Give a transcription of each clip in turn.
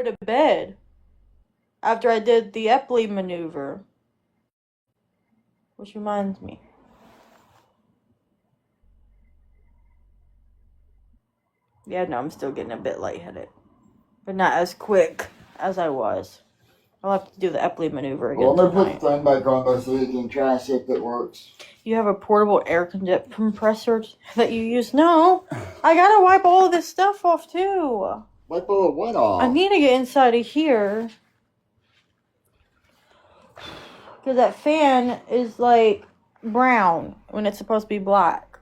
to bed after I did the Epley maneuver. Which reminds me. Yeah, no, I'm still getting a bit lightheaded. But not as quick as I was. I'll have to do the Epley maneuver again I'm going to tonight. put the thing back on there so you can try and see if it works. You have a portable air compressor that you use? No. I gotta wipe all of this stuff off, too. Wipe all the wet off. I need to get inside of here. Because that fan is, like, brown when it's supposed to be black.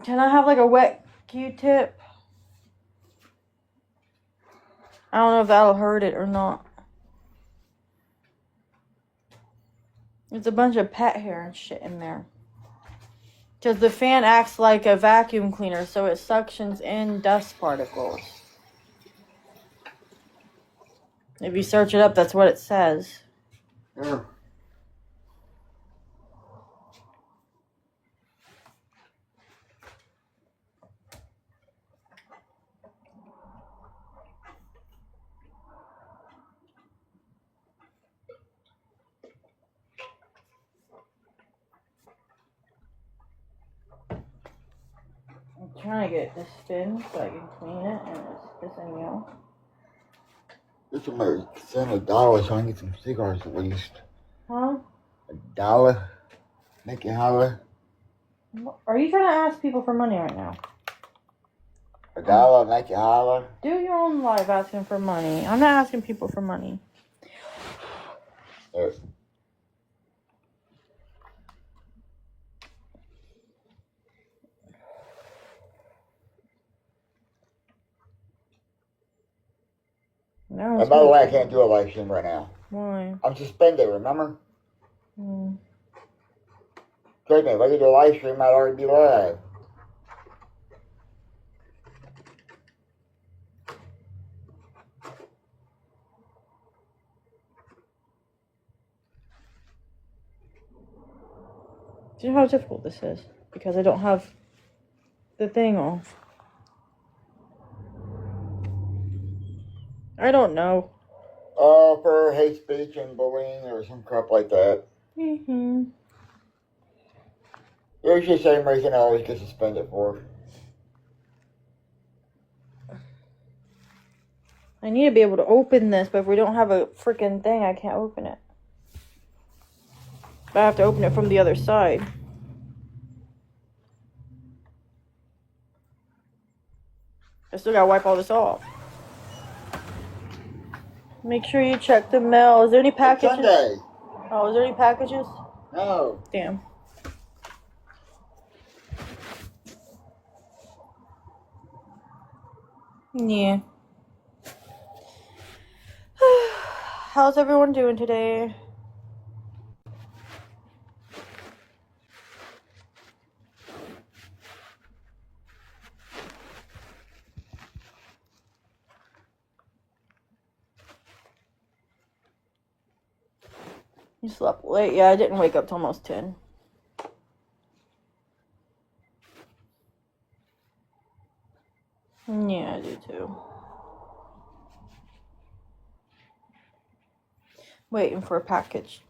Can I have, like, a wet Q-tip? I don't know if that'll hurt it or not. There's a bunch of pet hair and shit in there. Because the fan acts like a vacuum cleaner, so it suctions in dust particles. If you search it up, that's what it says. Yeah. I'm trying to get this spin so I can clean it, and it's pissing me off. This will make send $1 so I can get some cigars at least. Huh? $1. Make it holler. Are you trying to ask people for money right now? $1, make it holler. Do your own life asking for money. I'm not asking people for money. There. No, And by the way, I can't do a live stream right now. Why? I'm suspended, remember? Trust me, if I could do a live stream, I'd already be live. Do you know how difficult this is? Because I don't have the thing off. I don't know. For hate speech and bullying or some crap like that. Mm-hmm. There's the same reason I always get suspended for. I need to be able to open this, but if we don't have a freaking thing, I can't open it. But I have to open it from the other side. I still gotta wipe all this off. Make sure you check the mail. Is there any packages? Sunday. Oh, is there any packages? No. Damn. Yeah. How's everyone doing today? You slept late? Yeah, I didn't wake up till almost 10. Yeah, I do too. Waiting for a package.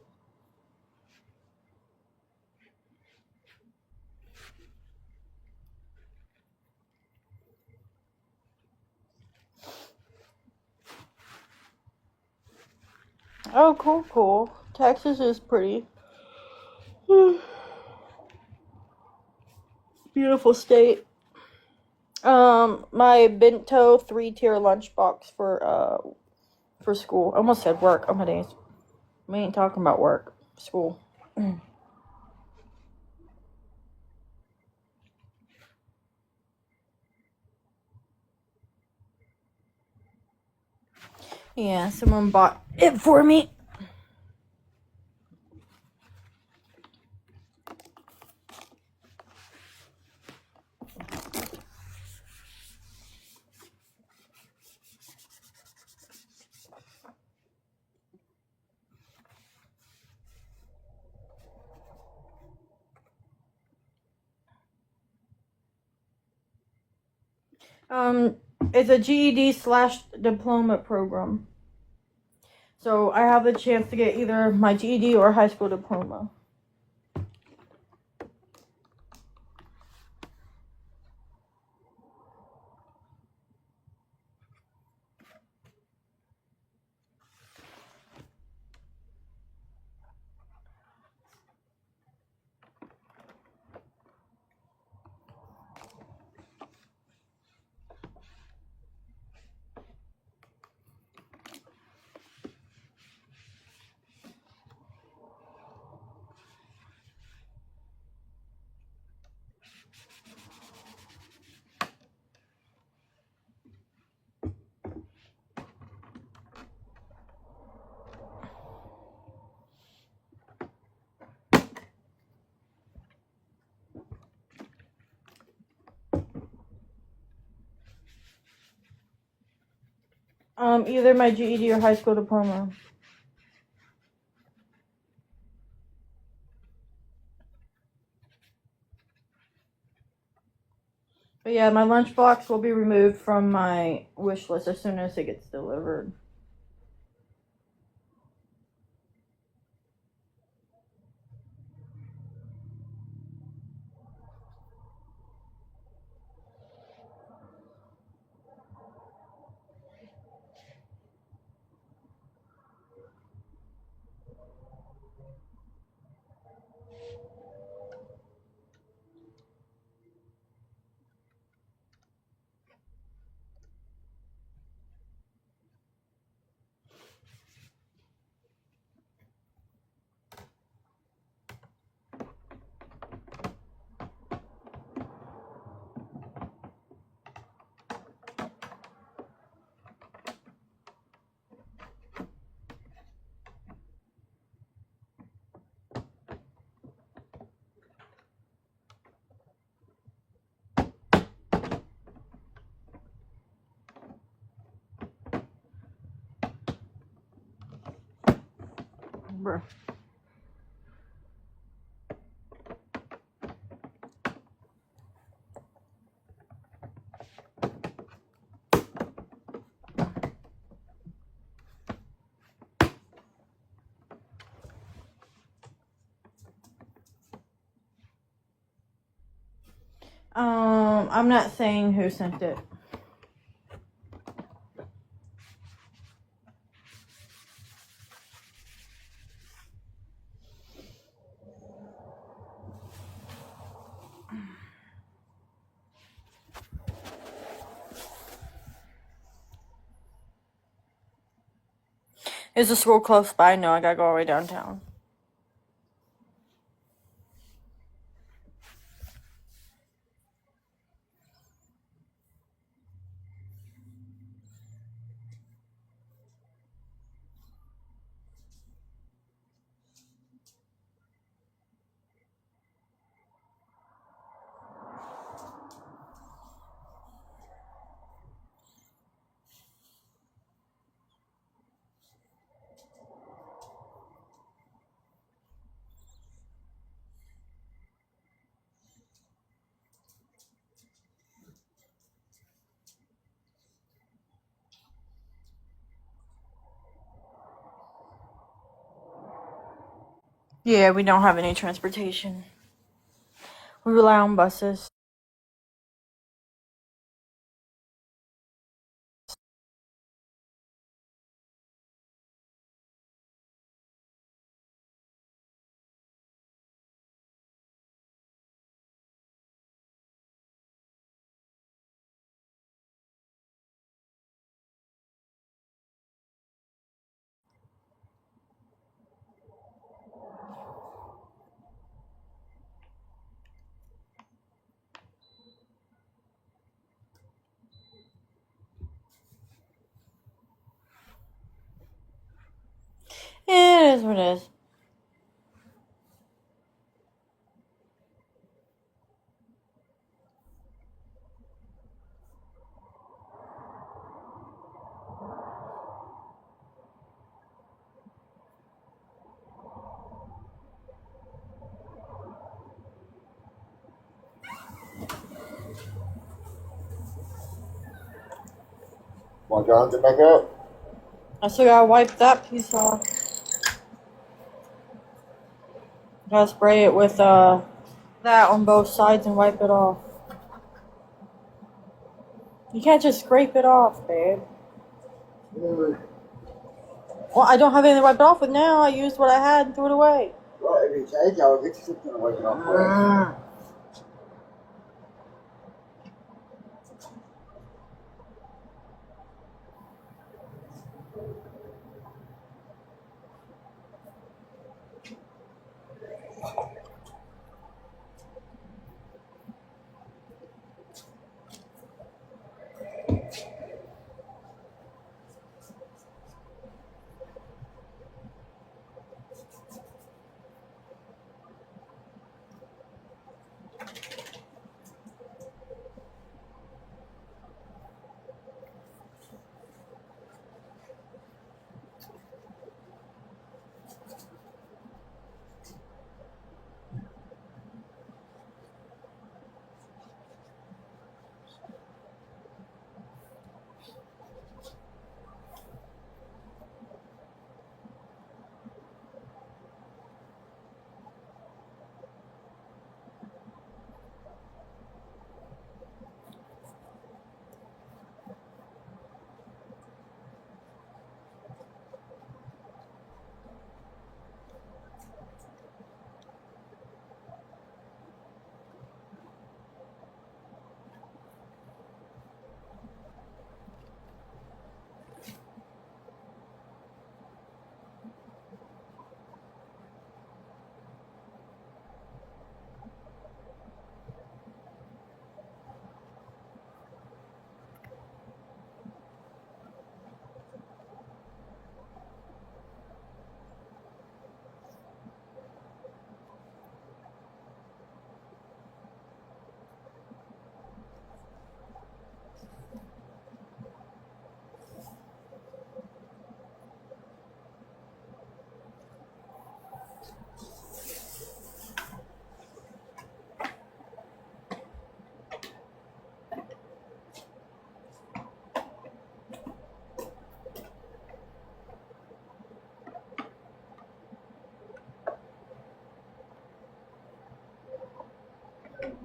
Oh, cool. Texas is pretty. Beautiful state. My bento 3-tier lunchbox for school. I almost said work. Oh my days. We ain't talking about work. School. Yeah, someone bought it for me. It's a GED/diploma program. So I have the chance to get either my GED or high school diploma. Either my GED or high school diploma. But yeah, my lunchbox will be removed from my wish list as soon as it gets delivered. Bruh. I'm not saying who sent it. Is the school close by? No, I gotta go all the way downtown. Yeah, we don't have any transportation. We rely on buses. It is what it is. Want John to back up? I still gotta wipe that piece off. Gotta spray it with that on both sides and wipe it off. You can't just scrape it off, babe. Yeah. Well, I don't have anything to wipe it off with now. I used what I had and threw it away. Well, if you take, I'll get you something to wipe it off with.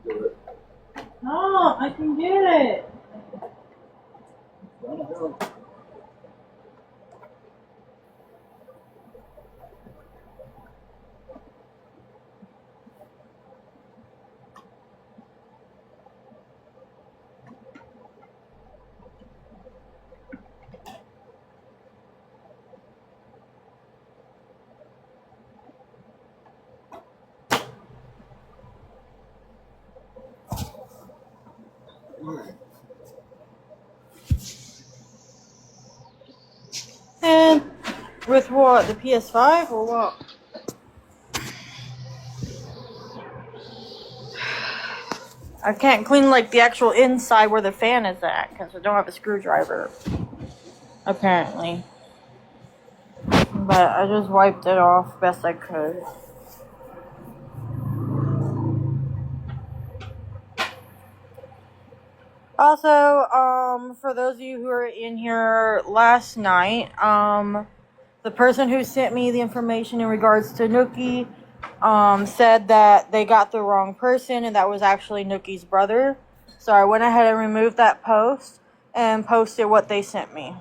Do it. No, I can get it. And with what? The PS5 or what? I can't clean like the actual inside where the fan is at because I don't have a screwdriver. Apparently. But I just wiped it off best I could. Also, for those of you who were in here last night, the person who sent me the information in regards to Nookie, said that they got the wrong person and that was actually Nookie's brother. So I went ahead and removed that post and posted what they sent me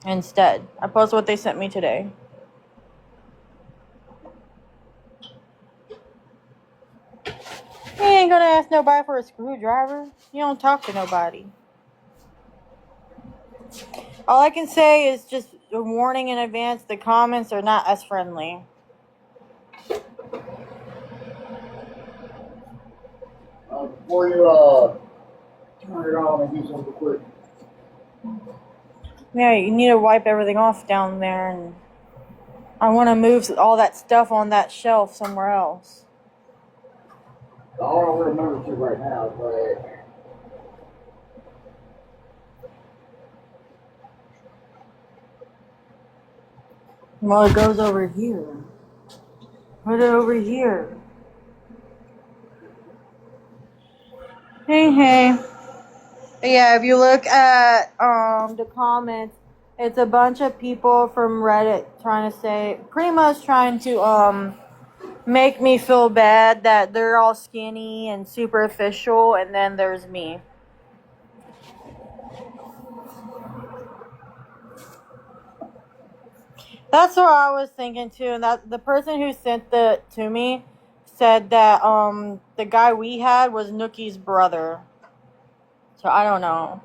instead. I posted what they sent me today. You ain't gonna ask nobody for a screwdriver. You don't talk to nobody. All I can say is just a warning in advance, the comments are not as friendly. Before you turn it on and do something quick. Yeah, you need to wipe everything off down there, and I want to move all that stuff on that shelf somewhere else. All I remember to right now is like. Well, it goes over here. Put it over here. Hey, hey. Yeah, if you look at the comments, it's a bunch of people from Reddit trying to say, pretty much trying to make me feel bad that they're all skinny and superficial, and then there's me. That's what I was thinking too, and that the person who sent it to me said that the guy we had was Nookie's brother. So I don't know.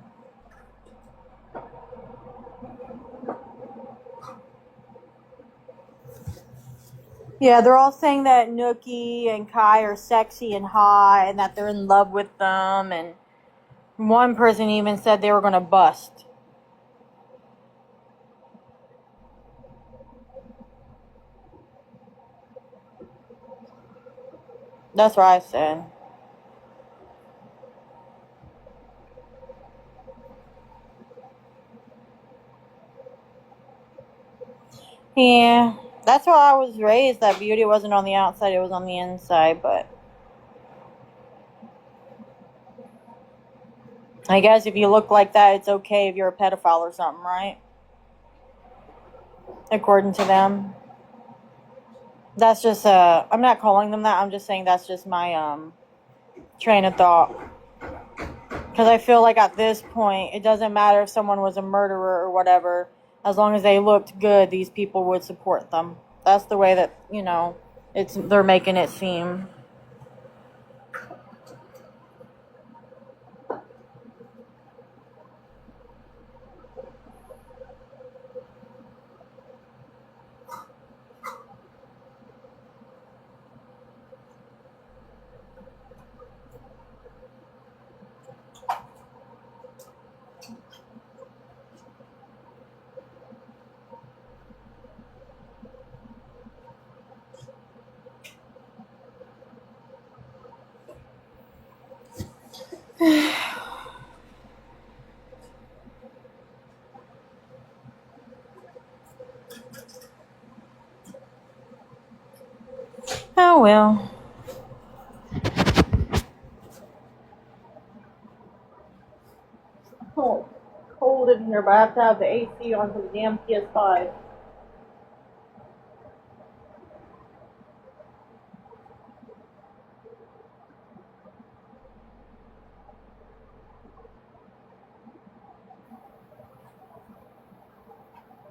Yeah, they're all saying that Nookie and Kai are sexy and hot and that they're in love with them, and one person even said they were gonna bust. That's what I said. Yeah, that's why I was raised, that beauty wasn't on the outside, it was on the inside, but I guess if you look like that, it's okay if you're a pedophile or something, right? According to them. That's just, I'm not calling them that, I'm just saying that's just my, train of thought. Because I feel like at this point, it doesn't matter if someone was a murderer or whatever. As long as they looked good, these people would support them. That's the way that, they're making it seem. Oh well. Oh, it's cold in here, but I have to have the AC on for the damn PS5.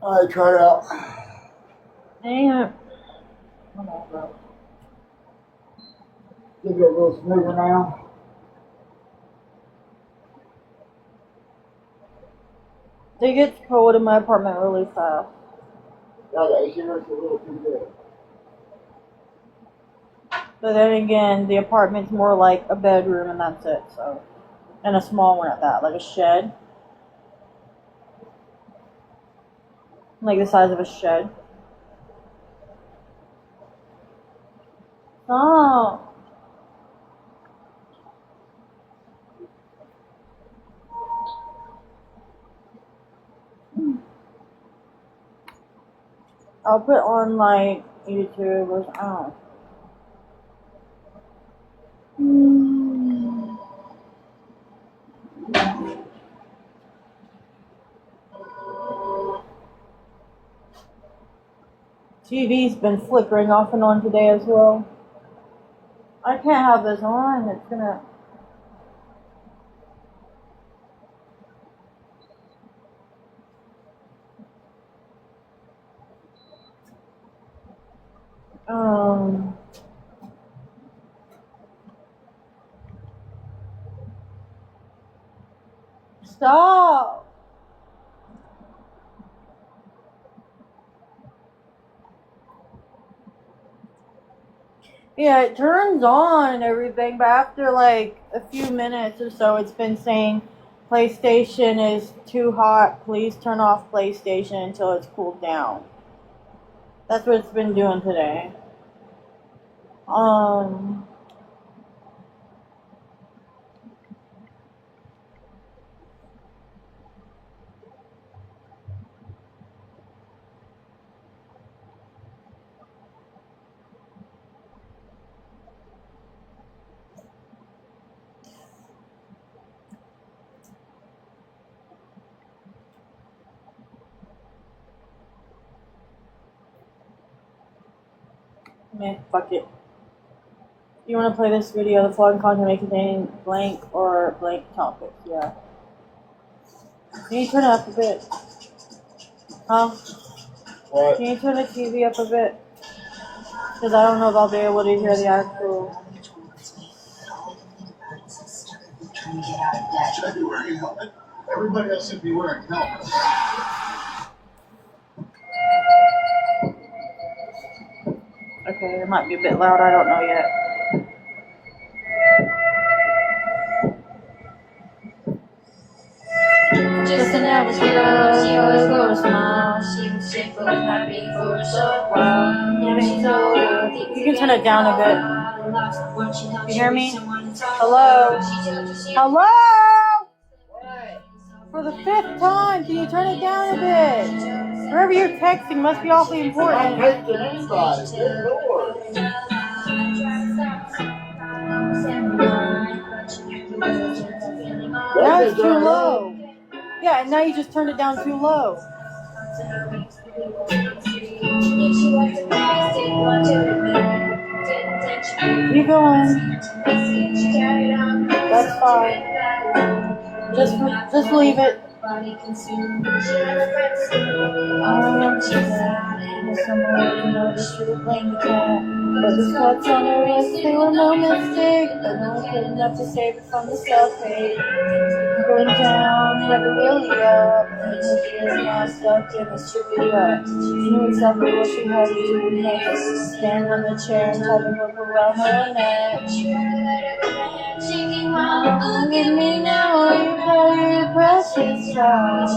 Alright, try it out. Damn. Come on, bro. Give it a little smoother now. It gets cold in my apartment really fast. Yeah, the AC works a little too good. But then again, the apartment's more like a bedroom and that's it, so. And a small one at that, like a shed. Like the size of a shed. Oh. I'll put on like YouTube or I don't know. TV's been flickering off and on today as well. I can't have this on. It's gonna. Um. Stop. Yeah, it turns on and everything, but after like a few minutes or so, it's been saying PlayStation is too hot. Please turn off PlayStation until it's cooled down. That's what it's been doing today. Um. Meh, fuck it. You want to play this video? The following content may contain blank or blank topics. Yeah. Can you turn it up a bit? Huh? What? Can you turn the TV up a bit? Because I don't know if I'll be able to hear the actual. February helmet. Everybody else should be wearing helmets. Okay, it might be a bit loud. I don't know yet. Just an average girl, she always wore a smile. She was cheerful and happy for a short while. You can turn it down a bit. You hear me? Hello? Hello? For the 5th time, can you turn it down a bit? Whoever you're texting must be awfully important. I'm texting anybody. Good Lord. That's too low. Yeah, and now you just turned it down too low. Keep going. That's fine. Just leave it. But the spots on her wrist, they were no mistake. But no one good enough to save her from the self-hate. Going down, never really up. And she is now stuck in this trippy rut. She knew exactly what she had to do next. Stand on the chair and tie the rope around her neck. Look at me now, you better, you precious child.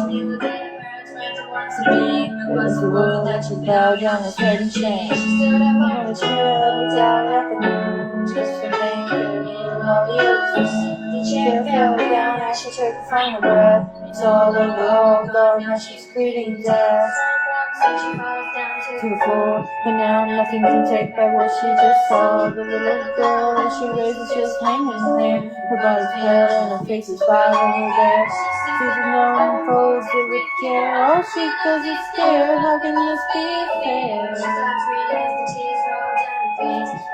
Was the world that you bowed down his head and changed. On the trail, down afternoon, just to make it all the others. The chair fell down as she took a final breath. Saw the world gone as she's breathing death. To the floor, but now nothing can take back what she just saw. The little girl that she raised is just hanging there. Her body's pale and her face is violently there. She's known folds it with care. All she does is stare. How can this be fair?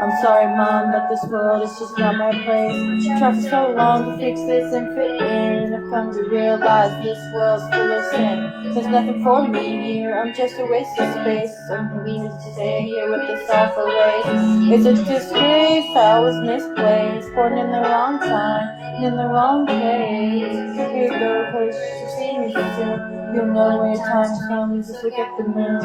I'm sorry, Mom, but this world is just not my place. Tried for so long to fix this and fit in. I've come to realize this world's full of sin. There's nothing for me here. I'm just a waste of space. I'm needed to stay here with this awful race. It's a disgrace. I was misplaced, born in the wrong time, in the wrong place. Here you go, 'cause you see me soon. You'll know when your time comes. Just look at the moon.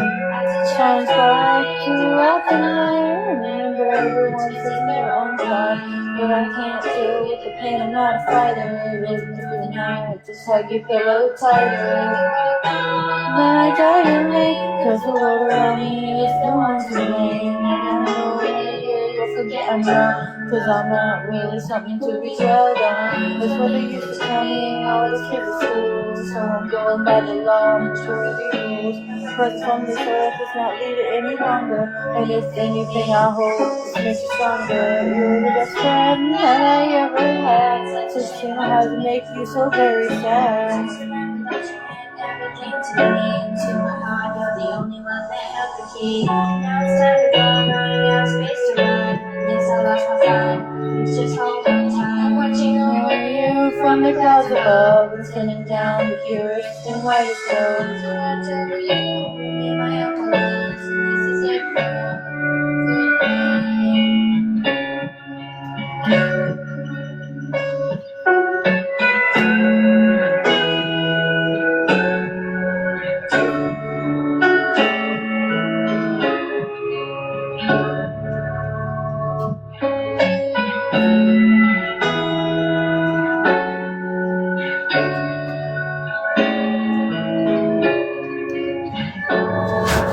Shines bright throughout the night. Remember, everyone's in their own time. But I can't deal with the pain. I'm not a fighter. Living through the night, just hug your pillow tighter. Then I die to late, 'cause the world around me is the one to blame. And I know when you hear, you'll forget I'm wrong. 'Cause I'm not really something to be dwelled on. That's what they used to tell me all the kids at school. So I'm going by the law and sure the rules. Presence from this earth is not needed any longer. And if anything, I hope this makes you stronger. You're the best friend that I ever had. So soon I had to make you so very sad. Everything to me, into my heart, you're the only one that held the key. Now it's time to go, running out of space to run. Yes, I lost my fight, it's just hold on tight. I'm watching over you from the clouds above, and sending down the purest and whitest rose. So watch over you, be my own love, so this is it for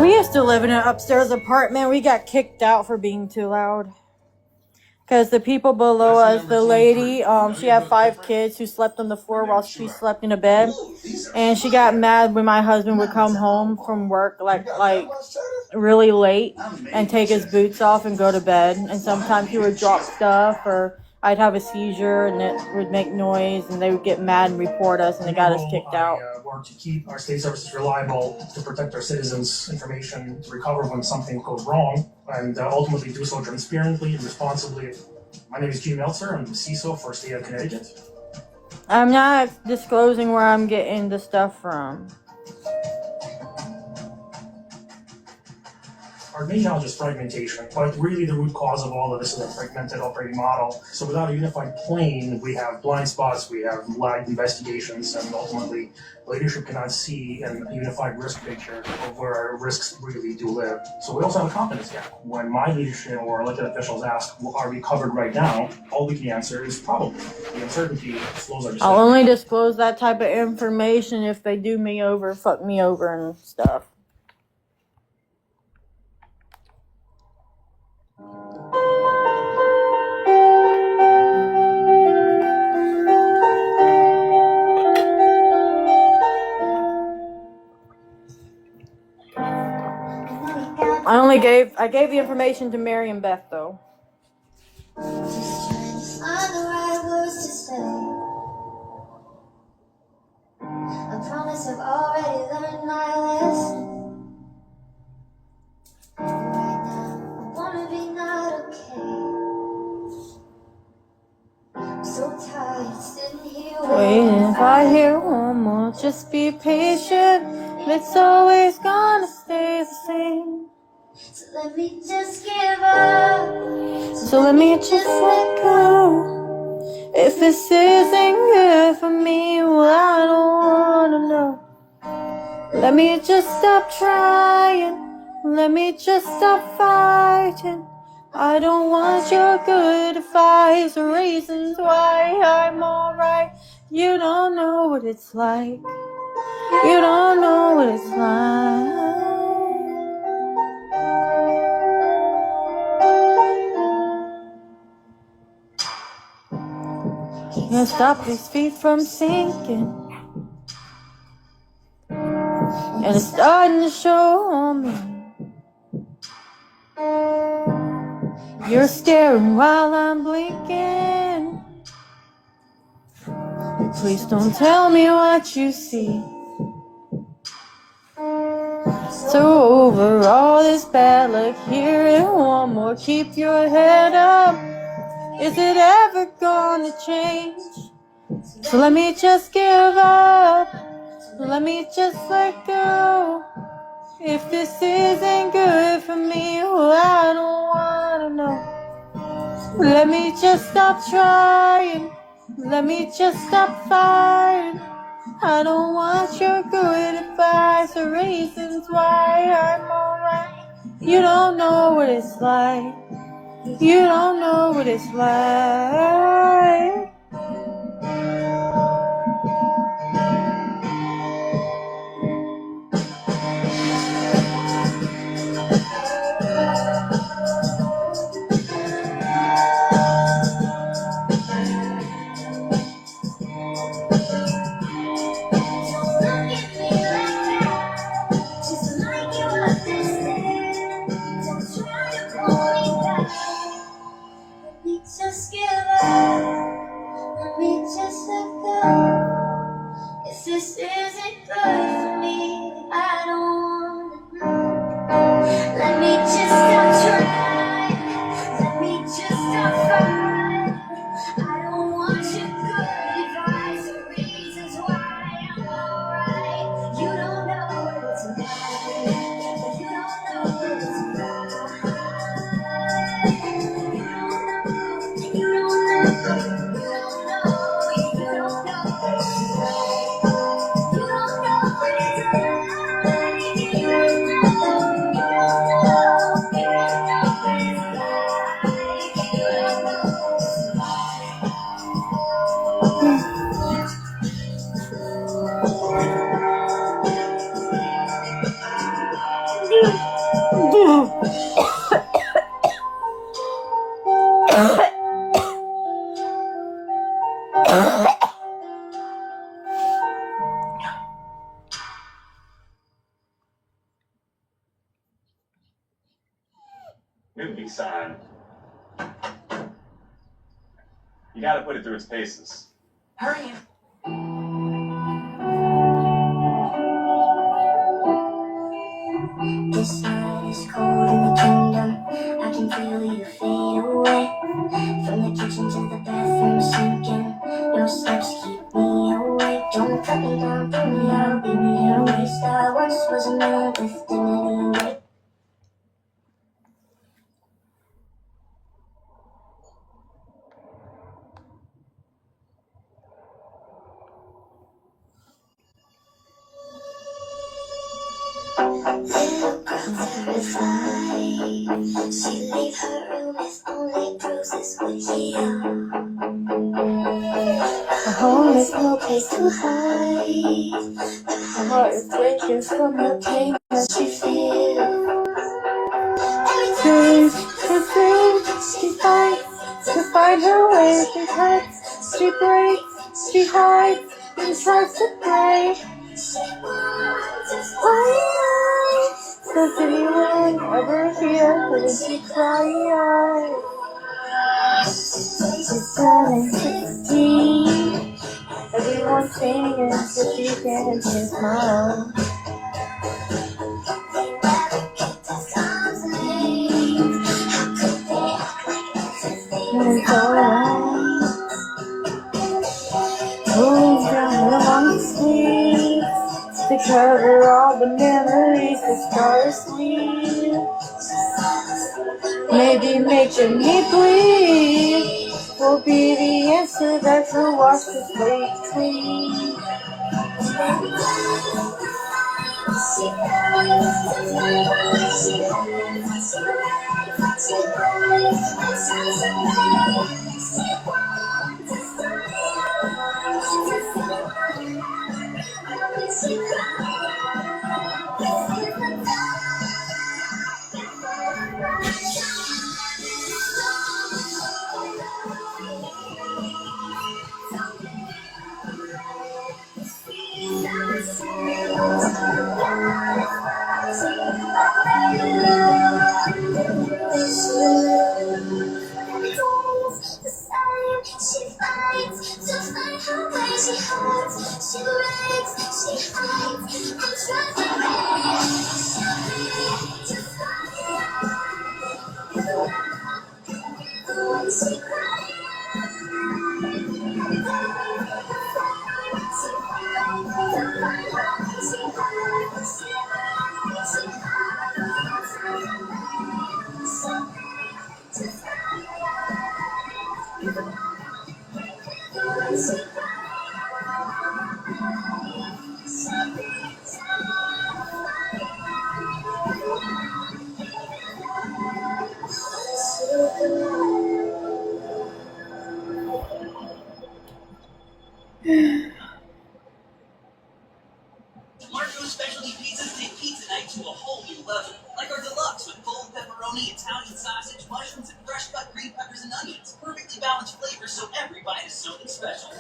We used to live in an upstairs apartment. We got kicked out for being too loud. Because the people below us, the lady, she had 5 kids who slept on the floor while she slept in a bed. And she got mad when my husband would come home from work like really late and take his boots off and go to bed. And sometimes he would drop stuff, or I'd have a seizure and it would make noise, and they would get mad and report us, and they got us kicked out. order to keep our state services reliable, to protect our citizens' information, to recover when something goes wrong, and ultimately do so transparently and responsibly. My name is Gene Meltzer. I'm the CISO for State of Connecticut. I'm not disclosing where I'm getting the stuff from. Our main challenge is fragmentation, but really the root cause of all of this is a fragmented operating model. So without a unified plane, we have blind spots, we have lagged investigations, and ultimately leadership cannot see a unified risk picture of where our risks really do live. So we also have a confidence gap. When my leadership or elected officials ask, well, are we covered right now? All we can answer is probably. The uncertainty slows our decision. I'll only disclose that type of information if they do me over, fuck me over and stuff. I gave the information to Mary and Beth though. Just trying to find the right words to say. I promise I've already learned my lesson. But right now, I wanna be not okay. I'm so tired sitting here Waiting if I hear one more, just be patient. It's always gonna stay the same. So let me just give up. So let me just let go. If this isn't good for me, well, I don't wanna know. Let me just stop trying. Let me just stop fighting. I don't want your good advice or reasons why I'm alright. You don't know what it's like. You don't know what it's like. Can't stop these feet from sinking. And it's starting to show on me. You're staring while I'm blinking. Please don't tell me what you see. So over all this bad luck, hear it one more. Keep your head up. Is it ever gonna change? So let me just give up. Let me just let go. If this isn't good for me, well, I don't wanna know. Let me just stop trying. Let me just stop fighting. I don't want your good advice or reasons why I'm alright. You don't know what it's like. You don't know what it's like. Just give up. Let me just let go. If this isn't good for me, I don't wanna know. Let me just stop trying. Let me just stop fighting. I don't want your good advice or reasons why I'm alright. You don't know what it's like. You don't know what it's like. You don't know. Nookie sign. You gotta put it through its paces. Hurry. This night is cold in the kingdom. I can feel you fade away. From the kitchen to the bathroom sinking. Your steps keep me awake. Don't cut me down, put me out, leave me here to waste. I once was a man with dignity and weight. Little girl terrified. She leave her room with only bruises would heal. Her home is no place to hide. Her heart is breaking from the pain that she feels. Days to days, she fights to find her way. She hurts, she breaks, she hides, and tries to break. Does anyone ever hear her when she cries? She's turning 16. Everyone's singing, so she can't smile. It's alright. Pulls down her long sleeves to cover all the memories that scar her sleeve. Maybe making me bleed will be the answer that will wash the slate clean. She fights to find her way. She hurts, she breaks, she hides, and tries to break. Just like when she cries. Marco's specialty pizzas take pizza night to a whole new level. Like our deluxe with bold pepperoni, Italian sausage, mushrooms, and fresh cut green peppers and onions. Perfectly balanced flavors so every bite is something special.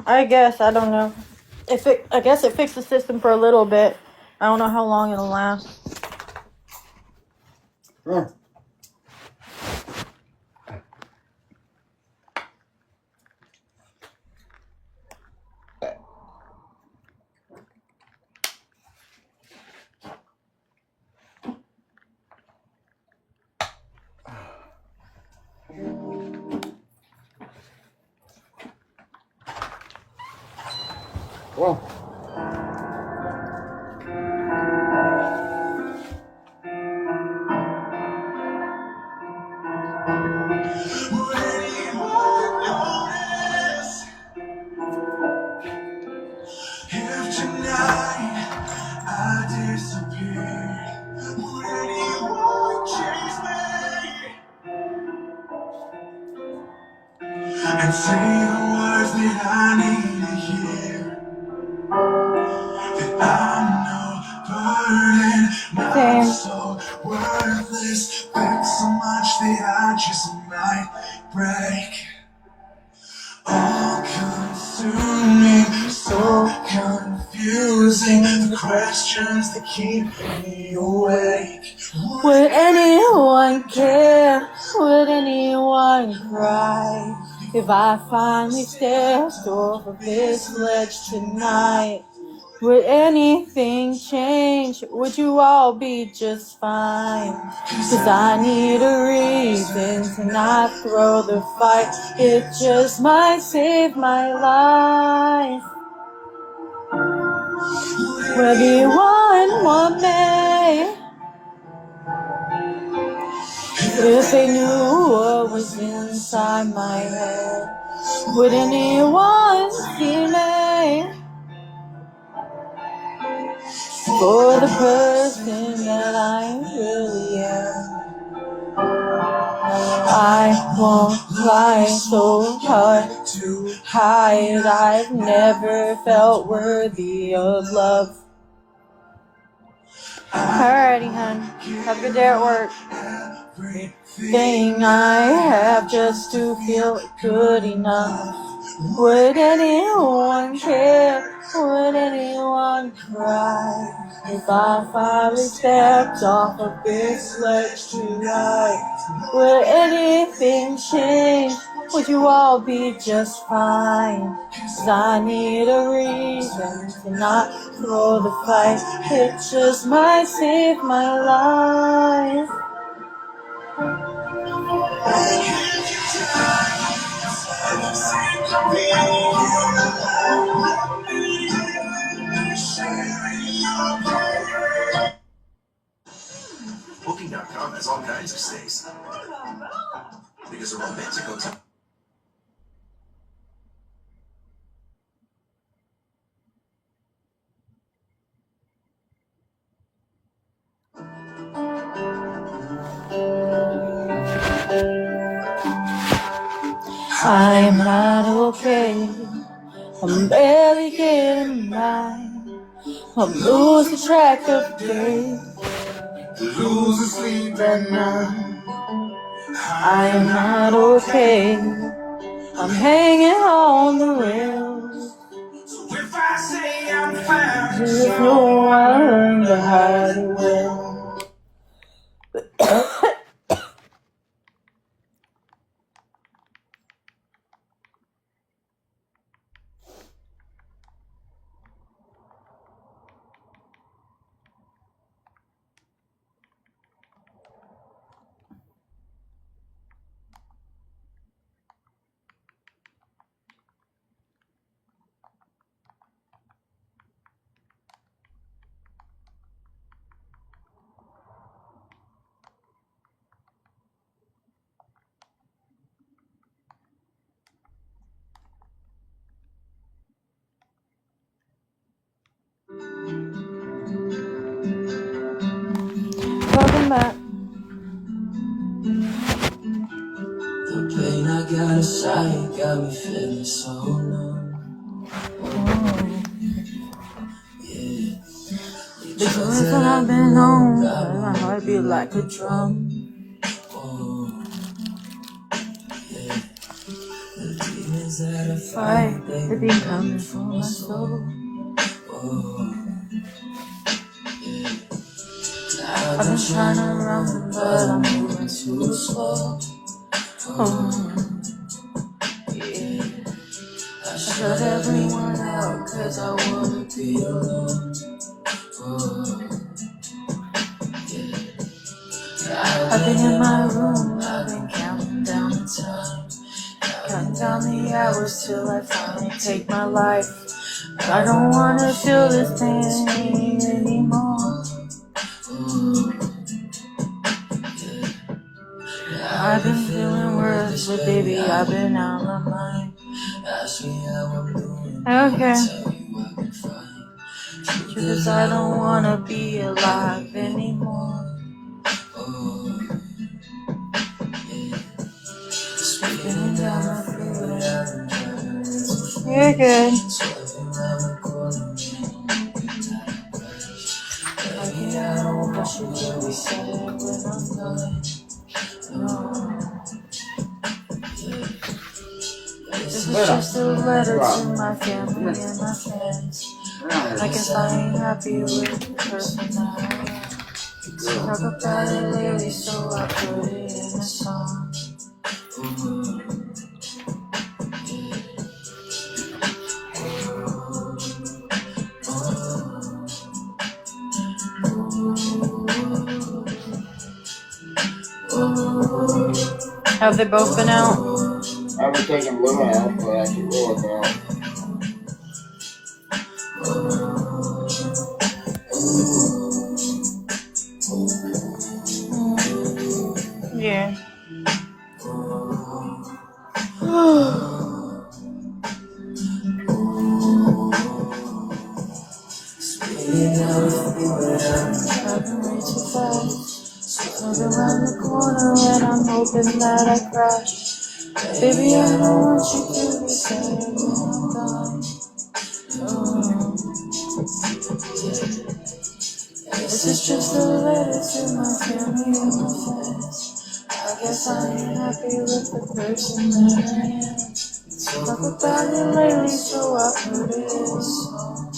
I guess, I don't know. I guess it fixed the system for a little bit. I don't know how long it'll last. Sure. Well. If tonight I disappear, would and say the words that I need to hear. That I'm no burden, not so worthless, hurt so much that I just might break. All consuming, so confusing, the questions that keep me awake. Would anyone care? Would anyone cry if I finally stepped off of this ledge tonight? Would anything change? Would you all be just fine? 'Cause I need a reason to not throw the fight. It just might save my life. Would anyone want me if they knew what was inside my head? Would anyone see me for the person that I really am? I won't lie, so hard to hide. I've never felt worthy of love. Alrighty, hun. Have a good day at work. Everything I have just to feel good enough. Would anyone care? Would anyone cry if I finally stepped off of this ledge tonight? Would anything change? Would you all be just fine? 'Cause I need a reason to not throw the fight. It just might save my life. Booking.com has all kinds of stays. Because a romantic hotel. I'm not okay. I'm barely getting by. I'm losing track of days. Losing sleep at night. I am not okay. I'm hanging on the rails. So if I say I'm fine, There's no one to hide away. Welcome back. the pain I got inside got me feeling so numb. Yeah. The truth that I've been on, my heart beat like a drum. Oh, yeah. The demons that I Fight, fight, they be coming for my soul. Oh, yeah. I've been trying to run, but I'm moving too slow. Oh, yeah. I shut everyone out 'cause I wanna be alone. Oh, yeah. I've been in my room, I've been counting down the time, counting down the hours till I finally take my life. I don't wanna feel this pain anymore. I've been feeling worse, but baby, I've been out of my mind. Ask me how I'm doing. Okay. Tell you I can find. Cause I don't wanna be alive anymore. Oh, yeah. Spinning down the freeway, I You're good. Baby, I don't want you to be sad when I'm gone. No. This is just a letter to my family and my friends. I guess I ain't happy with the person that I am. Talk about it lately, so I put it in a song. Have they both been out? I haven't taken Luna out, but I can roll it out. Yeah. Driving way too fast. Moving around the corner and I'm hoping that I crash. Baby, I don't want you to be sad when I'm gone. Oh. This is just a letter to my family and my friends. I guess I ain't happy with the person that I am. Talk about it lately, so I put it in a song.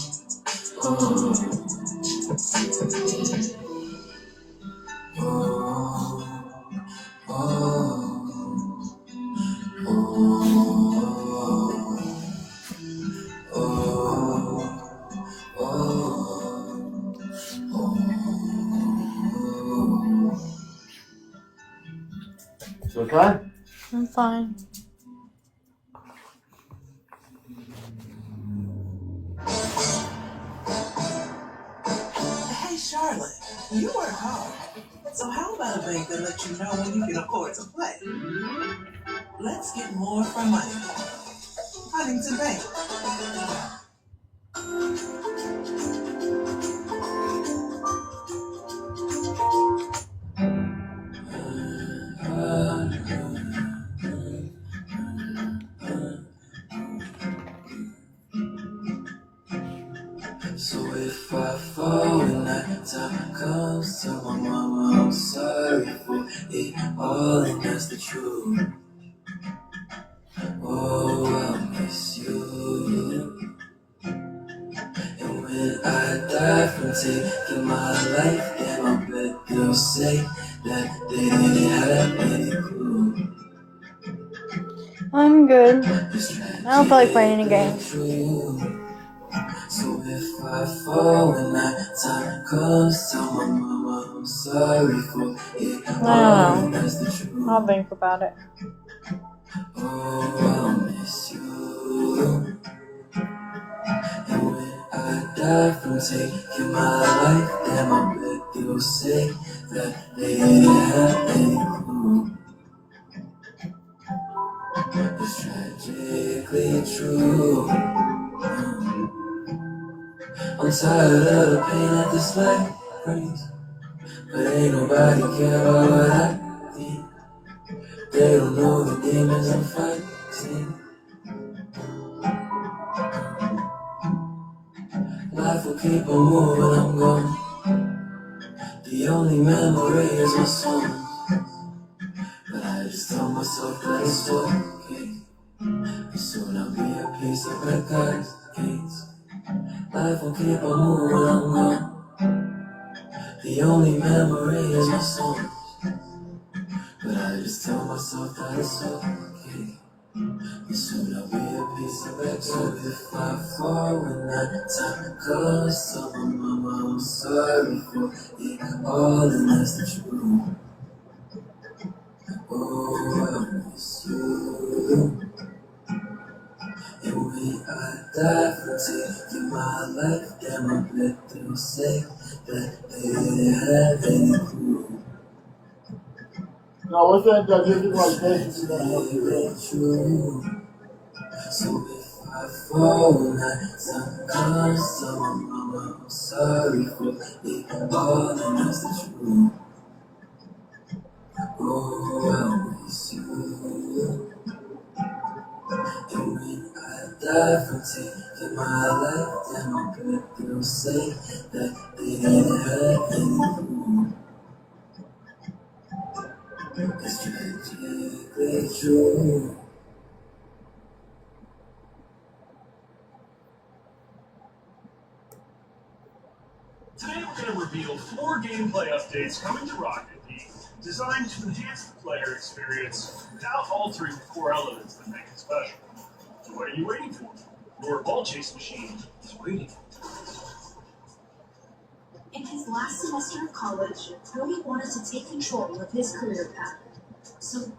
It's okay? I'm fine. Hey, Charlotte, you work hard. So how about a bank that lets you know when you can afford to play? Let's get more for money. Huntington Bank. So if I fall when that time comes, tell my mama I'm sorry for it all, and that's the truth. Oh, I'll miss you. And when I die from taking my life, then I bet they'll say that they didn't have any clue. I'm good. I don't feel like playing any games. So if I fall when that time comes, tell my mama I'm sorry for it all, and that's the truth. I'll think about it. Oh, I'll miss you. And when I die from taking my life, then I bet they'll say that they didn't have any clue. It's tragically true. I'm tired of the pain that this life brings, but ain't nobody care about what I think. They don't know the demons I'm fighting. Life will keep on moving, I'm gone. The only memory is my song, but I just tell myself that it's okay. Soon I'll be a piece of records, gates. Life will keep on moving, I'm gone. The only memory is my song, but I just tell myself that it's okay. Soon I'll be a piece of record. So if I fall when that time comes, tell my mama I'm sorry for it all, and that's the truth. Oh, I miss you. And when I die for taking my life, damn, I bet they'll say that they didn't have any clue. No, what's that? That music like this is gonna help you. It's true. So if I fall when that time comes, tell my mama I'm sorry for it all, and that's the truth. Oh, I'll miss you. And when I die die from tea. Get my life and my good girls say that they didn't have any food. It's tragically true. Today we're going to reveal 4 gameplay updates coming to Rocket League, designed to enhance the player experience without altering the core elements that make it special. So what are you waiting for? Your ball chase machine is waiting. In his last semester of college, Cody wanted to take control of his career path. So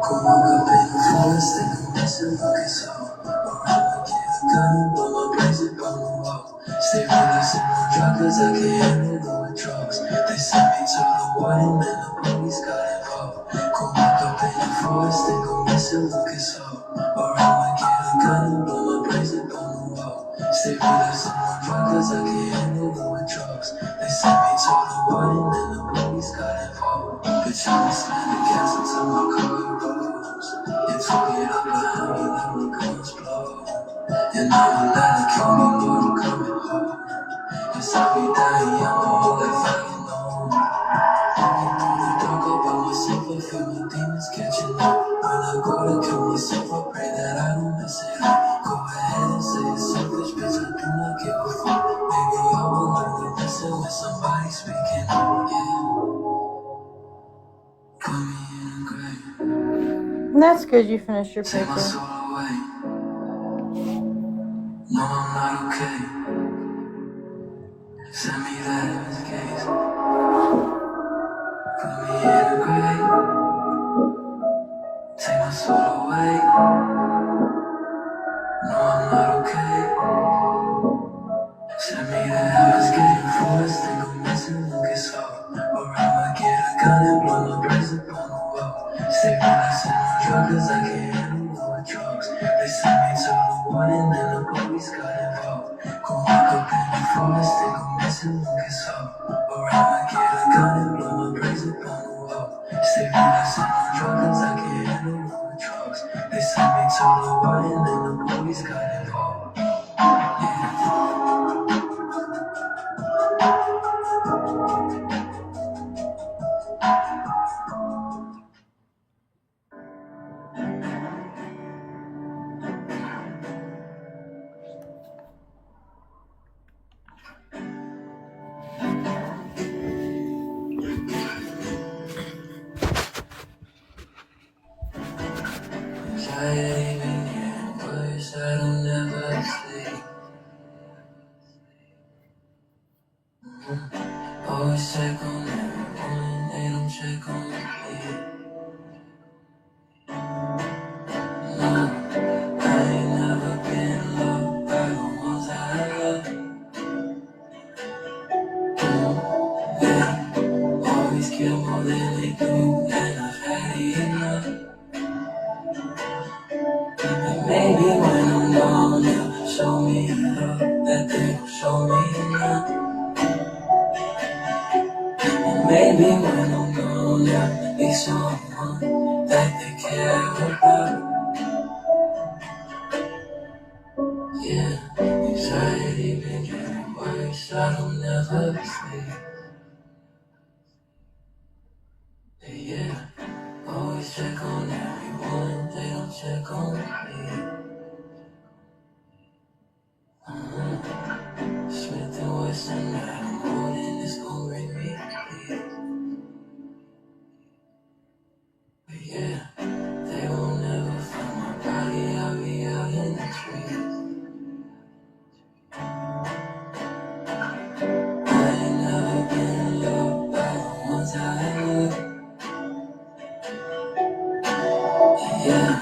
Come on up in the forest and the massive focus on. Around the kid, gun and blow my brains up on the wall. Stay relaxed and no drug, cause I can't handle the withdrawals. They sent me to the warden and the police got involved. Come back up in the forest and go missing focus on. Around the kid, gun and blow my brains up on the wall. Stay relaxed and no drug, cause I can't handle the withdrawals. They sent me to the warden and the police got involved. Bitch, I'm slamming gas until my car rolls. You took it up behind me like my guns blow. And now I'm not a kill me, Lord, I'm coming home. Yes, I'll be dying young, my whole life I know. Walking through the dark all by myself, I feel my demons catching up. When I go to kill myself, I pray that I don't mess it up. Go ahead and say it's selfish, bitch, I do not give a fuck. Maybe I will learn to listen when somebody speaking up, yeah. Put me in a grave. That's good you finished your Take my paper. soul away. No, I'm not okay. Send me that evidence case. Put me in a grave. Take my soul away. No, I'm not okay. Send me that evidence case. Forest and go missing, Lucas Hall. Or I'ma get a gun and blow my brains up on the wall. Stay relaxed and no drug, cause I can't handle the withdrawals. They sent me to the warden and the police got involved. Go walk up in the forest and go missing, Lucas Hall. Or I'ma get a gun and blow my brains up on the wall. Stay relaxed and no drug, cause I can't handle the withdrawals. They sent me to the warden and the police got involved. Yeah. Anxiety been getting worse, I don't ever sleep. Always check on everyone, they don't check on me. No, I ain't never been loved by the ones I love. They always care more than they do, and I've had enough. And maybe when I'm gone, they'll show me love that they don't show me now. And maybe when I'm gone, there'll be someone that they care about. Yeah, anxiety been getting worse, I don't ever sleep. Yeah, always check on everyone, they don't check on me. Smith and Wesson, I don't know then it's gon' bring me peace. But yeah, they will never find my body, I'll be out in the streets. I ain't never been loved by the ones I love. Yeah,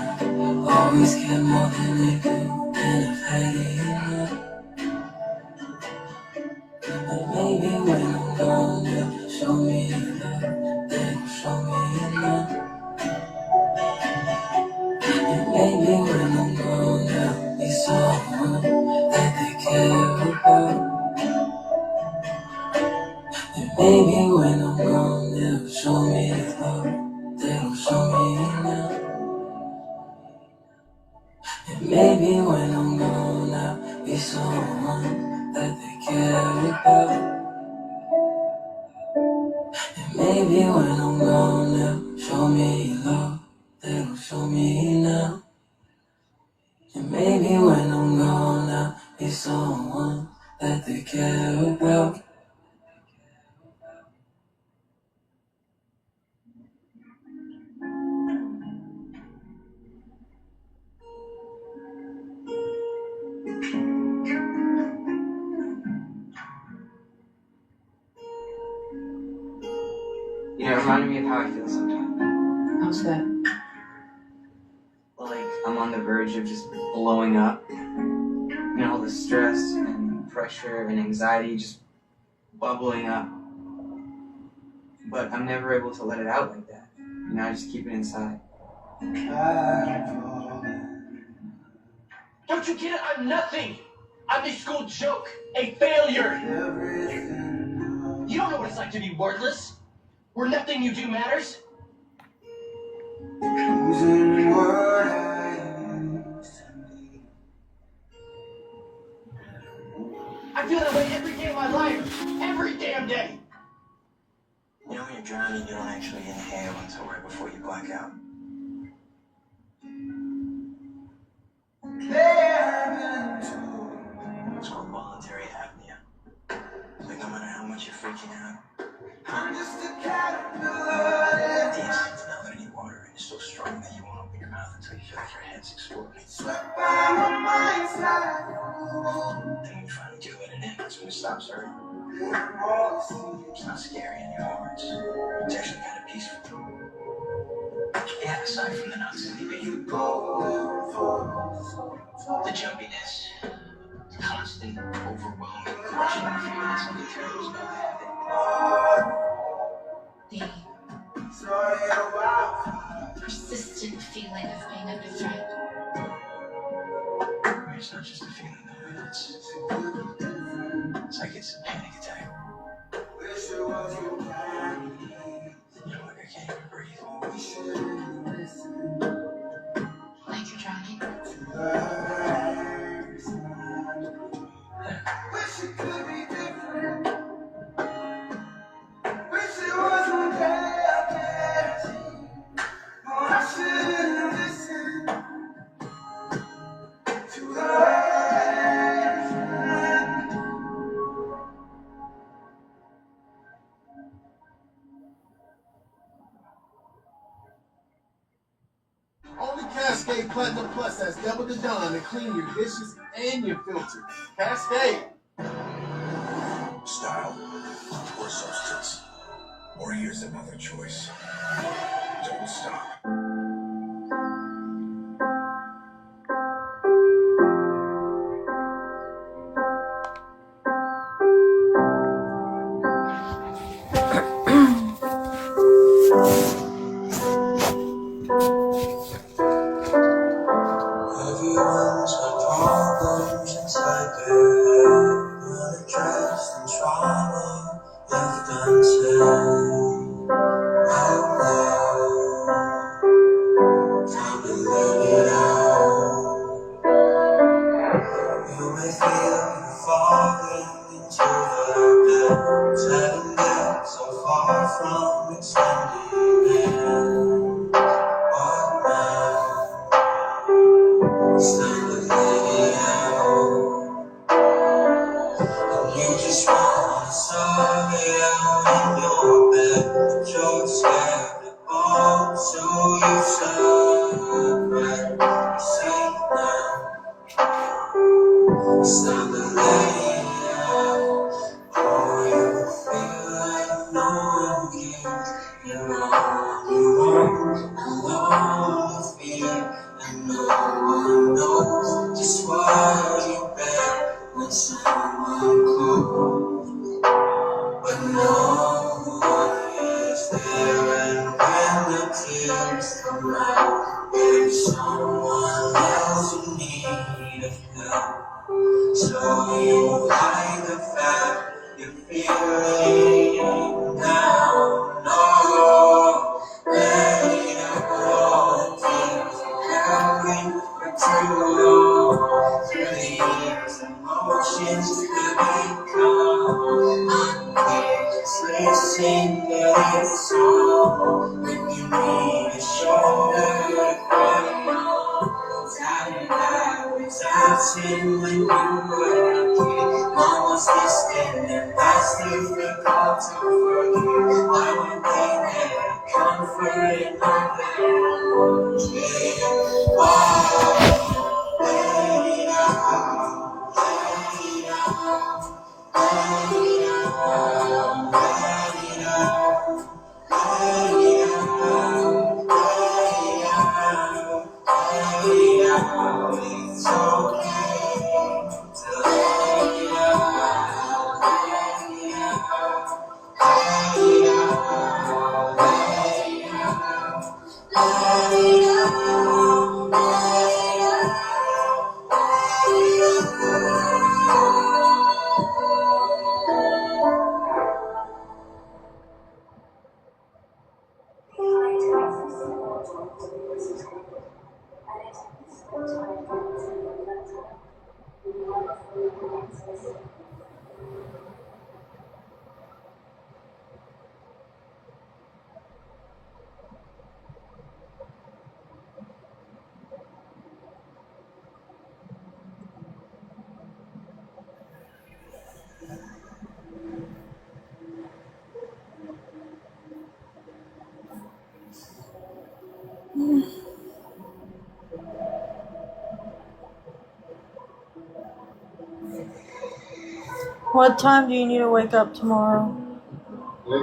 always care more than they do, and I've had enough. But maybe when I'm gone, they'll show me love, they gon' show me enough. And maybe when I'm gone, there'll be someone that they care about. And maybe when I'm gone, they'll show me love, someone that they care about. And maybe when I'm gone, they'll show me love. They don't show me now. And maybe when I'm gone, I'll be someone that they care about. You know, it reminded me of how I feel sometimes. How's that? Like I'm on the verge of just blowing up. You know, all the stress and pressure and anxiety just bubbling up. But I'm never able to let it out like that. You know, I just keep it inside. Don't you get it? I'm nothing. I'm a school joke, a failure. You don't know what it's like to be worthless, where nothing you do matters. Losing what I used to be. I feel that way every day of my life, every damn day. You know, when you're drowning, you don't actually inhale until right before you black out. It's called voluntary apnea. Like no matter how much you're freaking out, I'm just a caterpillar. the instinct to not let any water in is so strong that you won't open your mouth until you feel like your head's exploding. Swept by my mind's eye. Then when you finally do let it in, that's when it stops hurting. It's not scary anymore. It's actually kind of peaceful. Yeah, aside from the non-sleeping, the jumpiness, the constant, overwhelming, crushing fear that something terrible is about to happen. The persistent feeling of being under threat. It's not just a feeling, though. It's like it's a panic attack. You know, like I can't even breathe. Like you're drowning. Wish it could be different. Wish it wasn't that. Oh, I should have listened to the words. Only Cascade Platinum Plus has double the dawn to clean your dishes and your filters. Cascade. Style or substance. Or here's another choice. Don't stop. Everyone's got problems inside their head, unaddressed and trauma left unsaid. Out loud, time to let it out. You may feel you're falling into the depths, heading back so far from extending it. What now? It's time to let it out. And you just wanna solve it out in your bed, but you're scared to fall, so you separate. You're safe now. It's time to let it out. Oh, you feel like no one cares. You're on your own, alone with fear, and no one knows just what you bear when someone calls. But no one is there, and when the tears come out, there's someone else in need of help. So you hide the fact you're feeling now. No, let it out. Tears carrying for too long through the years. emotions could become. I'm here just listen, let it all. When you need a shoulder to cry on, tired I was absent when you were a kid. Almost distant and past difficult to forgive. I would be there, comfort and kid. Oh, let it out, let it out, let it out, let it out, let it out, let it out. It's okay to let it out, let it out, let it out, let it out, let it out, let it out. What time do you need to wake up tomorrow? 6.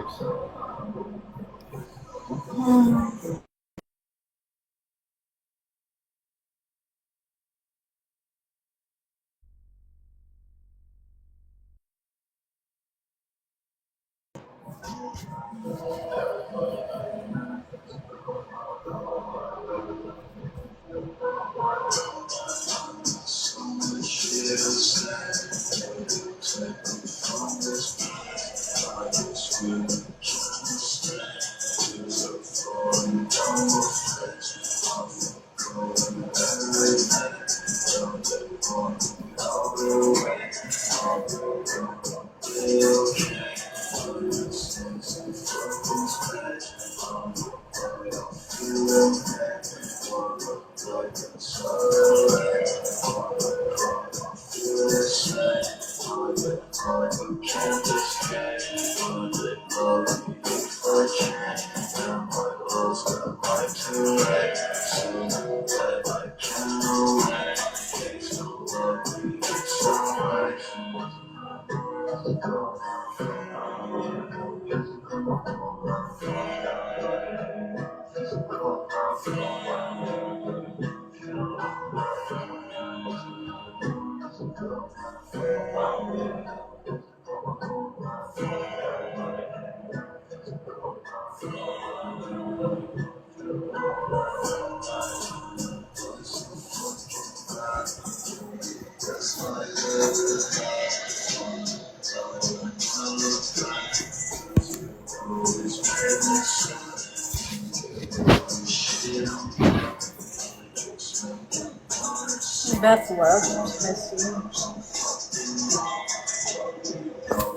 That's love, Misty.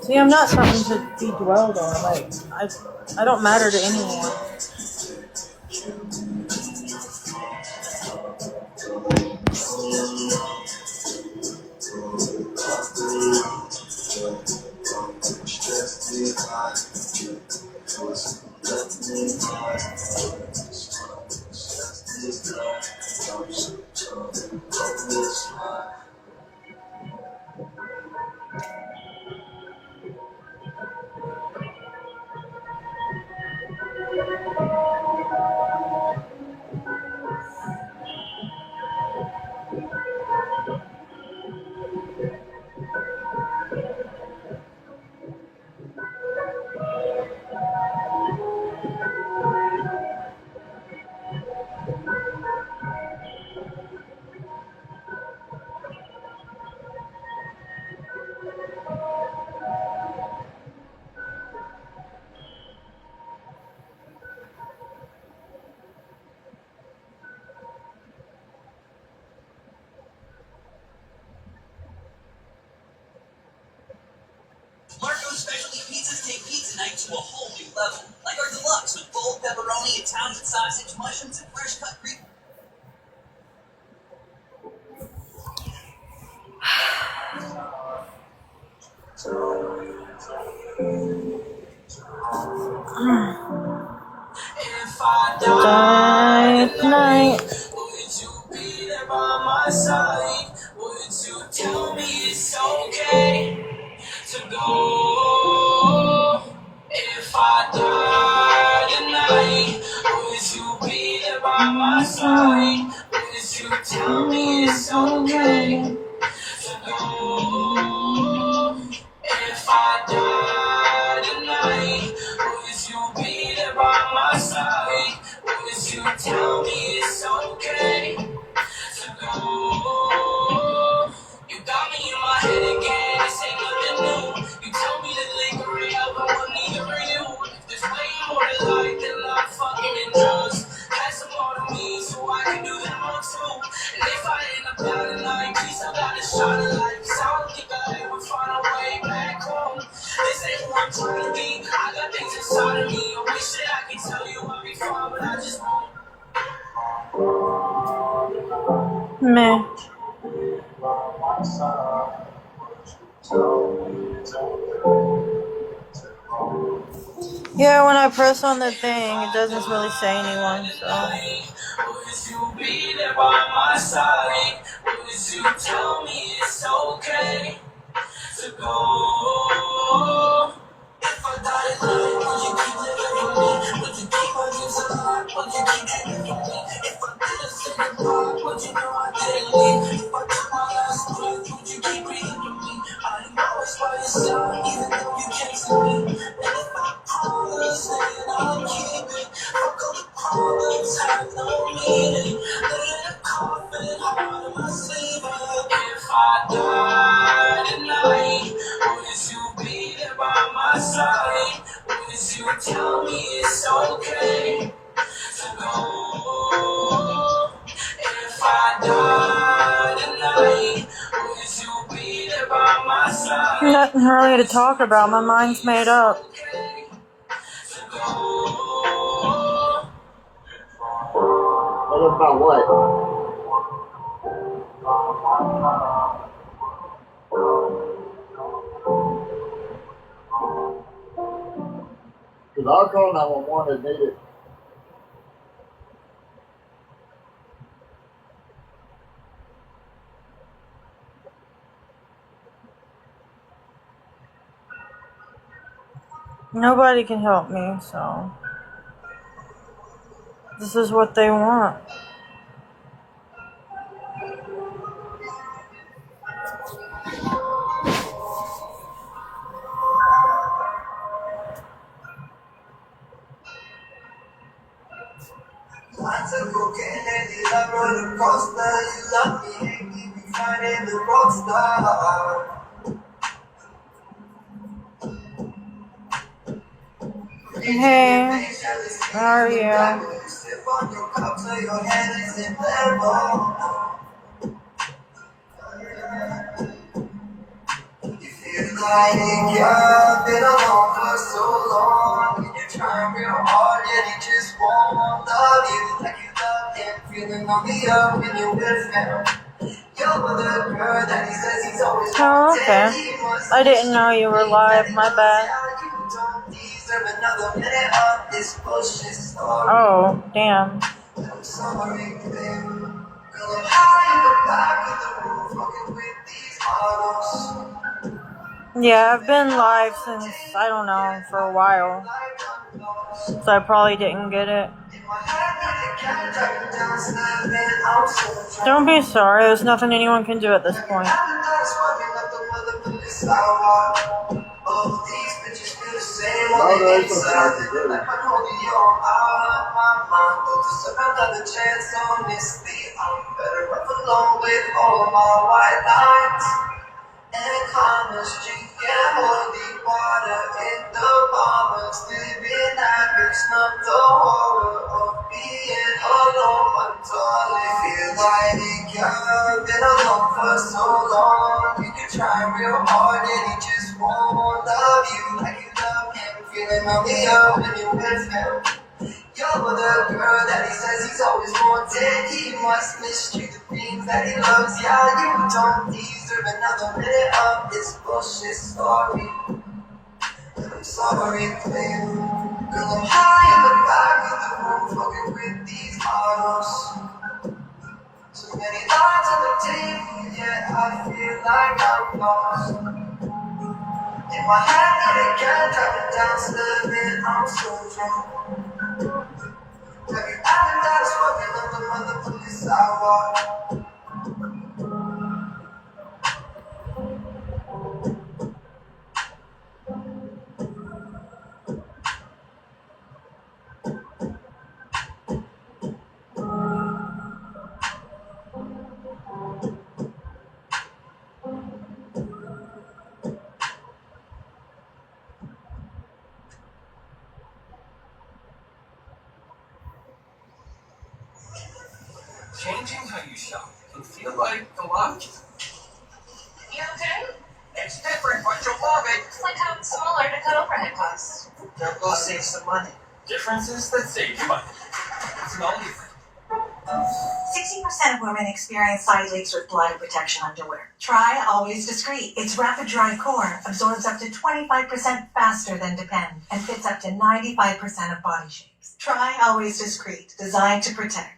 See, I'm not something to be dwelled on. Like, I don't matter to anyone. to a whole new level. Like our deluxe with bold pepperoni, Italian sausage, mushrooms, and fresh cut green. If I die tonight, would you be there by my side? Would you tell me it's okay to go? If I die tonight, would you be there by my side? Would you tell me it's okay to go? If I die tonight, would you be there by my side? Would you tell me it's okay to go? You got me in my head again, this ain't nothing new. You tell me to linger it up, but what neither are you. If there's way more to life than love, fucking and drugs, pass them all to me so I can do them all too. And if I end up down tonight, please I gotta shine a light, 'cause I don't think I ever find a way back home. This ain't who I'm trying to be, I got things inside of me. I wish that I could tell you I'll be fine, but I just won't. Meh. Yeah, when I press on the thing, it doesn't really say anyone, so. Would you be there by my side? Would you tell me it's okay to go? If I die tonight, would you keep living for me? Would you keep my dreams alive? Would you keep dreaming for me? If I didn't say goodbye, would you know I didn't leave? If I took my last breath, would you keep breathing for me? I'm always by your side, even though you can't see me. And if I promise, then I'll keep it. Fuck all the problems, have no meaning. Lay in a coffin, heart on my sleeve. If I die tonight, would you be there by my side? Would you tell me it's okay to go? If I die tonight, would you be there by my side? Nothing really to talk about. My mind's made up. What about what? Because I'll call 911 if needed. Nobody can help me, so. This is what they want. Lots of cocaine and I run across the you love me, hate me, we finding the rock star. Hey, how are you? Sip on your cup so your hand is in level. You feel like you've been alone for so long. And you're trying real hard, yet he just won't love you like you love him. Feeling on the up when you're with him. You're the girl that he says he's always Oh, okay. I didn't know you were live. My bad. Oh, damn. I'm sorry, babe. Girl, I'm high in the back of the roof, rocking with these models. Yeah, I've been live since, I don't know, for a while. So I probably didn't get it. Don't be sorry, there's nothing anyone can do at this point. And common street, yeah, more deep water in the bombers, living average, not the horror of being alone. I'm totally feel like you've been alone for so long. You can try real hard and he just won't love you like you love him. Feeling round me up when you with him. You're the girl that he says he's always wanted. He must mistreat the things that he loves. Yeah, you don't deserve another minute of this bullshit story. I'm sorry, babe. Girl, I'm high in the back of the room, fucking with these bottles. So many lies on the table, yet I feel like I'm lost. In my head, it again, driving down slipping, I'm so drunk. Have you ever died smoking on the motherfucking sidewalk? Changing how you shop can feel like a lot. You okay? It's different, but you'll love it. It's like how it's smaller to cut overhead costs. Now go save some money. Differences that save you money. It's an only thing. 60% of women experience side leaks with bladder protection underwear. Try Always Discreet. Its rapid dry core absorbs up to 25% faster than Depend and fits up to 95% of body shapes. Try Always Discreet, designed to protect.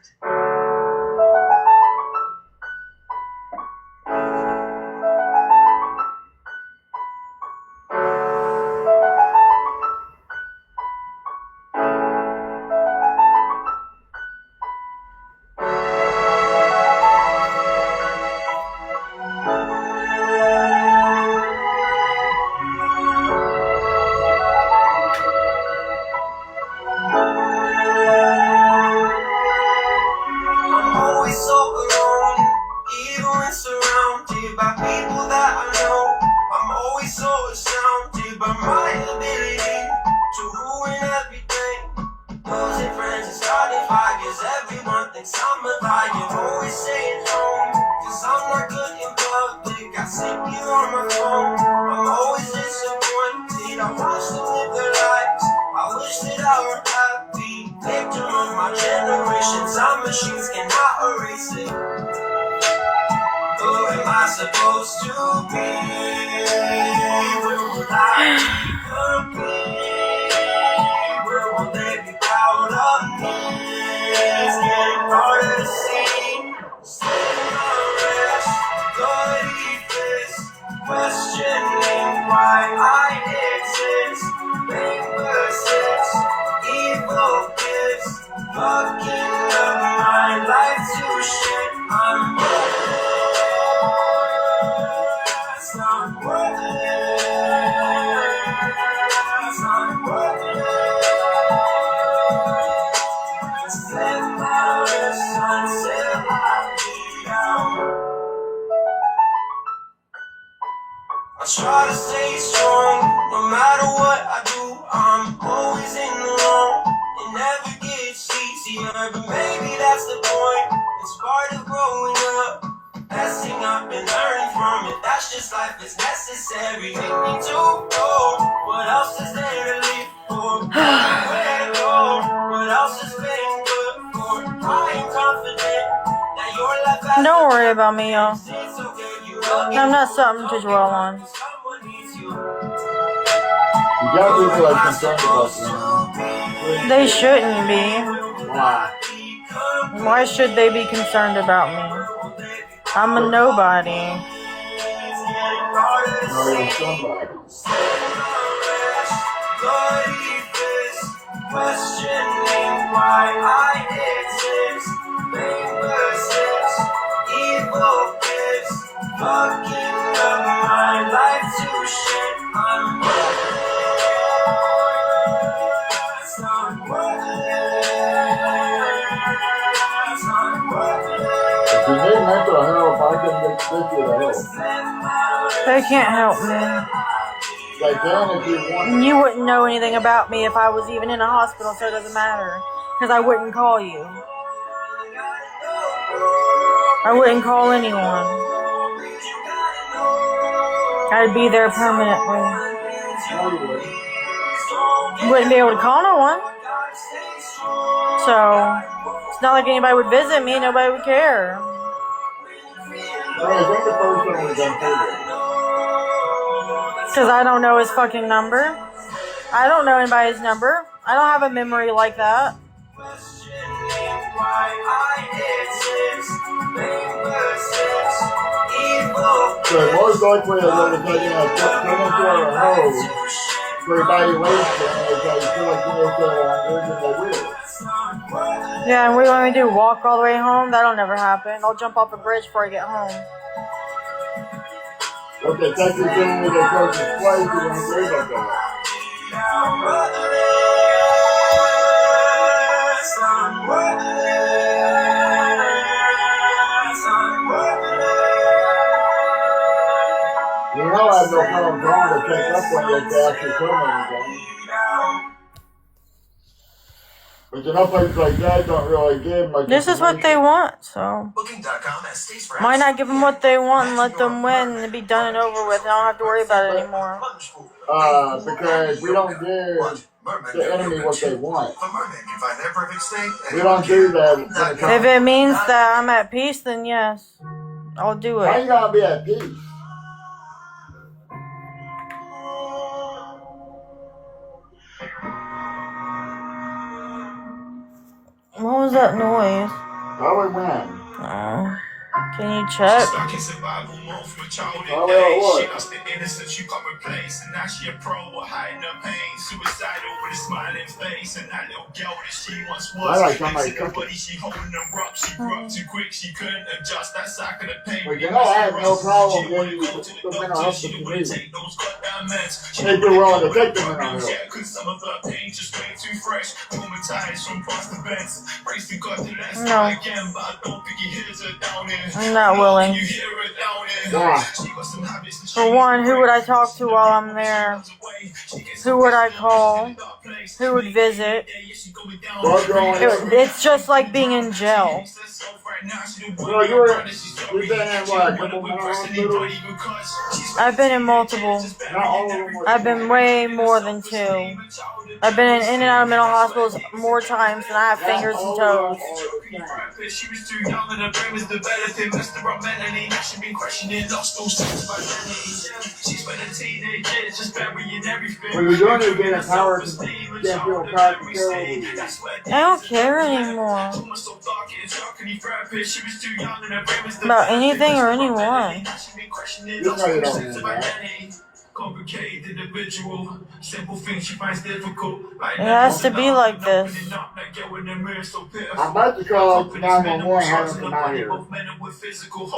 I try to stay strong, no matter what I do, I'm always in the wrong. It never gets easier, but maybe that's the point. It's part of growing up, messing up and learning from it. That's just life, it's necessary. Take me to go, what else is there to live for? Where to go, what else is been good for? I am confident that your life has Don't worry about me, y'all. I'm not something to dwell on. You got people that are concerned about you. They shouldn't be. Why? Why should they be concerned about me? I'm a nobody. No, you're somebody. Questioning why I exist. Versus evil gifts. Fucking up my life to shit. I'm worthless. I'm worthless. I'm worthless. If you need mental help, I can get 50 to help. They can't help me. They can if you want. You wouldn't know anything about me if I was even in a hospital, so it doesn't matter. Because I wouldn't call you. I wouldn't call anyone. I'd be there permanently. wouldn't be able to call no one. So it's not like anybody would visit me. Nobody would care. Because I don't know his fucking number. I don't know anybody's number. I don't have a memory like that. So most likely they're going to take in a home for evaluation, and if they feel like you need to longer, then they will. Yeah, and what do you want me to do? Walk all the way home? That'll never happen. I'll jump off a bridge before I get home. Okay, take you to the closest place, you want to do about that. You know I have no problem going to take up when they actually come anything. But you know, places like that don't really give much. This is what they want, so why not give them what they want and let them win and be done and over with? I don't have to worry about it anymore. Because we don't give the enemy what they want. We don't do that. If it means that I'm at peace, then yes, I'll do it. How you gonna be at peace? What was that noise? Probably when. Oh. Can you check? Oh, well, it was. She lost the innocence you can't replace, and now she a pro with hiding her pain. Suicidal with a smiling face, and that little girl that she once was. I like somebody cooking. She holding them rough. She grew up too quick. She couldn't adjust that side of the pain. But you know, I have no problem when you put the mental health to me. If you're willing to take the mental health. Because some of her pain just way too fresh. Traumatized from past events. Praise God to last time again, but I don't think he hears her down here. I'm not willing. For one, who would I talk to while I'm there? Who would I call? Who would visit? It's just like being in jail. Well, you've been in what, a couple mental hospitals? I've been in multiple. I've been way more than 2. I've been in and out of mental hospitals more times than I have fingers and toes. She was too young and her brain was developing. Messed her up mentally, now she been questioning, lost all sense of identity. She spent her teenage years just burying everything. When you're doing it, getting empowered, can't feel proud to kill. I don't care anymore about anything or anyone. You know you don't mean that. Complicated individual, simple things she finds difficult. It has to be like this. I'm about to call 911 and have them come out here.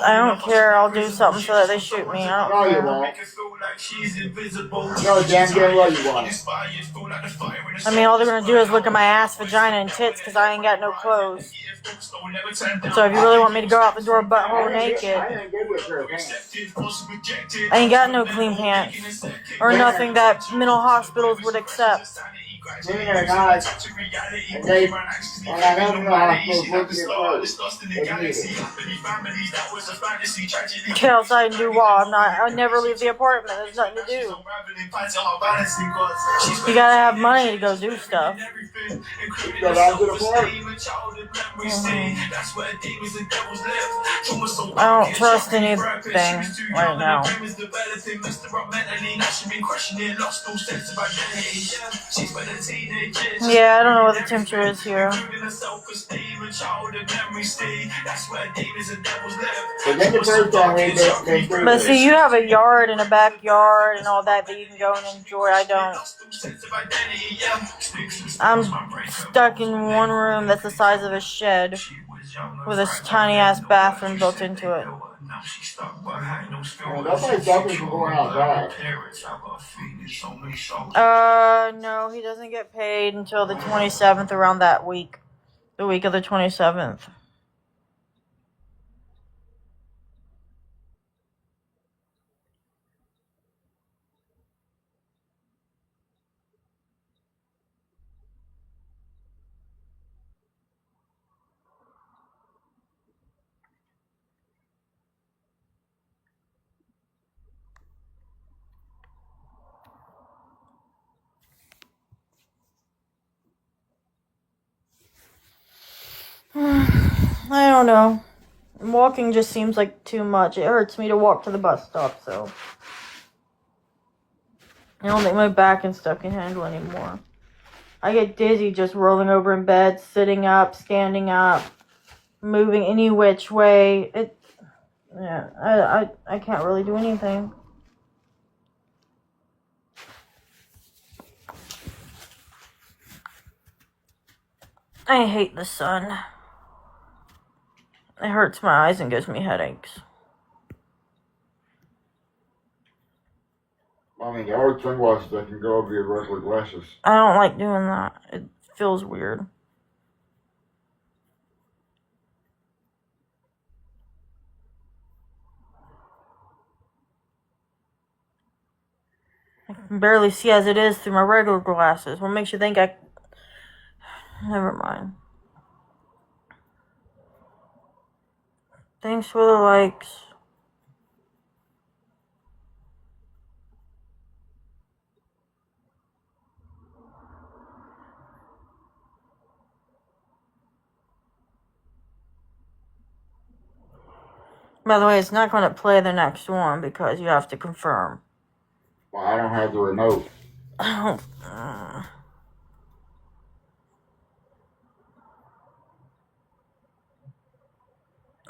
I don't care. I'll do something so that they shoot me. I don't care. No, damn good well you want. I mean, all they're gonna do is look at my ass, vagina, and tits because I ain't got no clothes. So if you really want me to go out the door butthole naked, I ain't got no clean pants or nothing that mental hospitals would accept. Clean or not, and they, when I know mental hospitals look at your clothes, they need it. Get outside and do what? I never leave the apartment. There's nothing to do. You gotta have money to go do stuff. Go down to the park. I don't trust anything right now. Yeah, I don't know what the temperature is here. But see, you have a yard and a backyard and all that you can go and enjoy. I don't. I'm stuck in one room that's the size of a shed with a tiny ass bathroom built into it. No, he doesn't get paid until the 27th, around that week. The week of the 27th. I don't know. Walking just seems like too much. It hurts me to walk to the bus stop, so I don't think my back and stuff can handle anymore. I get dizzy just rolling over in bed, sitting up, standing up, moving any which way. I can't really do anything. I hate the sun. It hurts my eyes and gives me headaches. I mean, there are sunglasses that can go over your regular glasses. I don't like doing that. It feels weird. I can barely see as it is through my regular glasses. What makes you think I... Never mind. Thanks for the likes. By the way, it's not going to play the next one because you have to confirm. Well, I don't have the remote.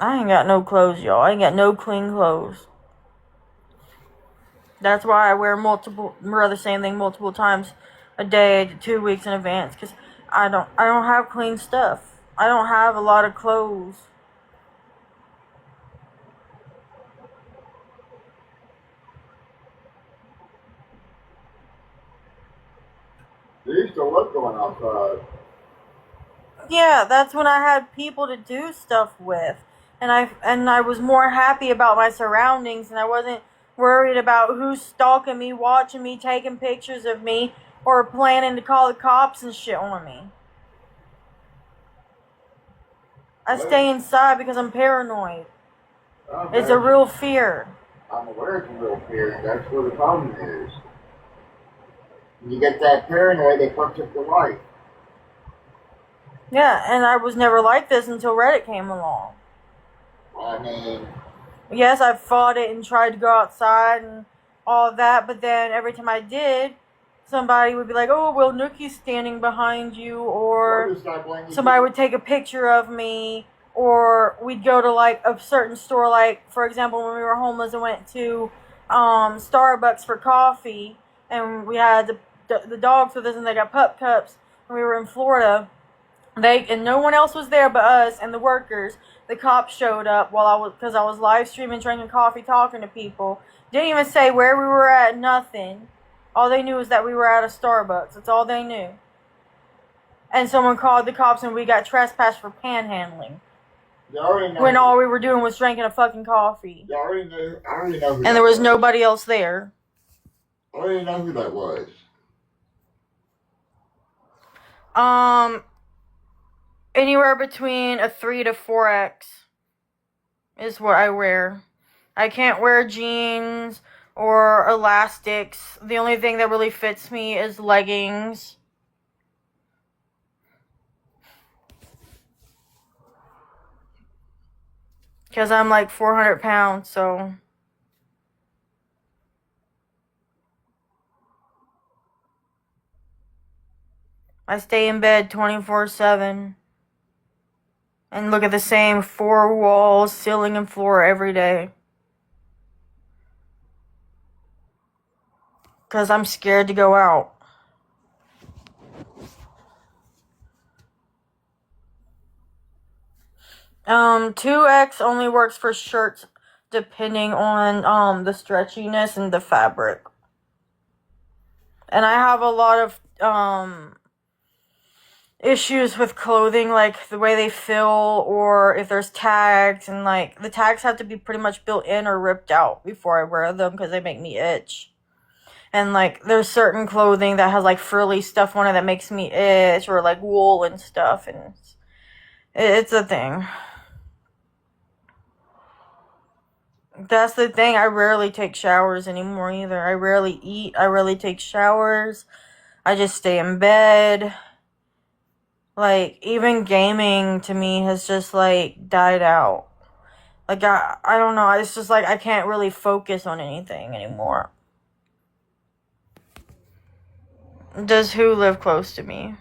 I ain't got no clothes, y'all. I ain't got no clean clothes. That's why I wear the same thing multiple times a day to 2 weeks in advance, because I don't have clean stuff. I don't have a lot of clothes. You used to love going outside. Yeah, that's when I had people to do stuff with. And I was more happy about my surroundings, and I wasn't worried about who's stalking me, watching me, taking pictures of me, or planning to call the cops and shit on me. I stay inside because I'm paranoid. It's a real fear. I'm aware it's a real fear, and that's where the problem is. When you get that paranoid, they fuck up your life. Yeah, and I was never like this until Reddit came along. Well, I mean... Yes, I fought it and tried to go outside and all of that, but then every time I did, somebody would be like, oh, well, Nookie's standing behind you, or somebody would take a picture of me, or we'd go to, like, a certain store, like, for example, when we were homeless and went to Starbucks for coffee, and we had the dogs with us, and they got pup cups, and we were in Florida. And no one else was there but us and the workers. The cops showed up because I was live streaming, drinking coffee, talking to people. Didn't even say where we were at, nothing. All they knew was that we were at a Starbucks. That's all they knew. And someone called the cops and we got trespassed for panhandling. When all we were doing was drinking a fucking coffee. I already know who and there was nobody else there. I already know who that was. Anywhere between a 3 to 4X is what I wear. I can't wear jeans or elastics. The only thing that really fits me is leggings. Because I'm like 400 pounds, so... I stay in bed 24/7. And look at the same 4 walls, ceiling, and floor every day. Because I'm scared to go out. Um, 2X only works for shirts depending on the stretchiness and the fabric. And I have a lot of issues with clothing, like the way they fill, or if there's tags, and like the tags have to be pretty much built in or ripped out before I wear them because they make me itch. And like there's certain clothing that has like frilly stuff on it that makes me itch, or like wool and stuff, and it's a thing. That's the thing. I rarely take showers anymore either. I rarely eat. I rarely take showers. I just stay in bed. Like, even gaming to me has just, like, died out. Like, I don't know. It's just like I can't really focus on anything anymore. Does who live close to me?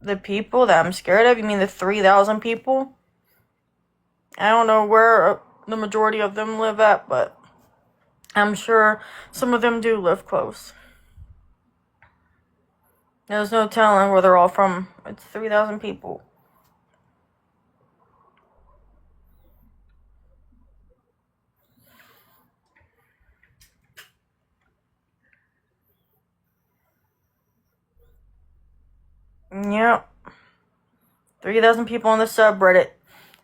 The people that I'm scared of? You mean the 3,000 people? I don't know where the majority of them live at, but I'm sure some of them do live close. There's no telling where they're all from. It's 3,000 people. Yep. 3,000 people on the subreddit.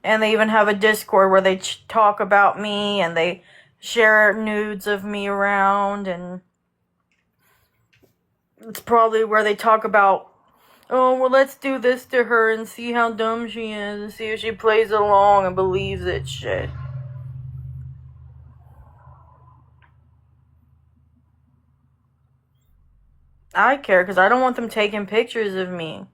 And they even have a Discord where they talk about me and they share nudes of me around, and it's probably where they talk about, oh, well, let's do this to her and see how dumb she is and see if she plays along and believes it shit. I care because I don't want them taking pictures of me.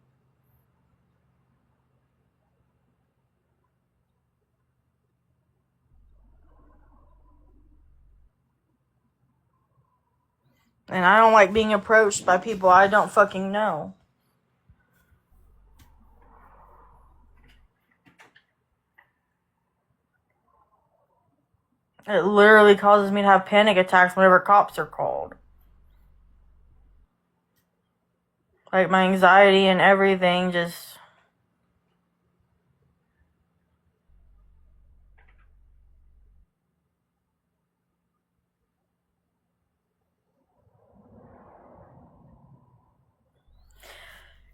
And I don't like being approached by people I don't fucking know. It literally causes me to have panic attacks whenever cops are called. Like, my anxiety and everything just...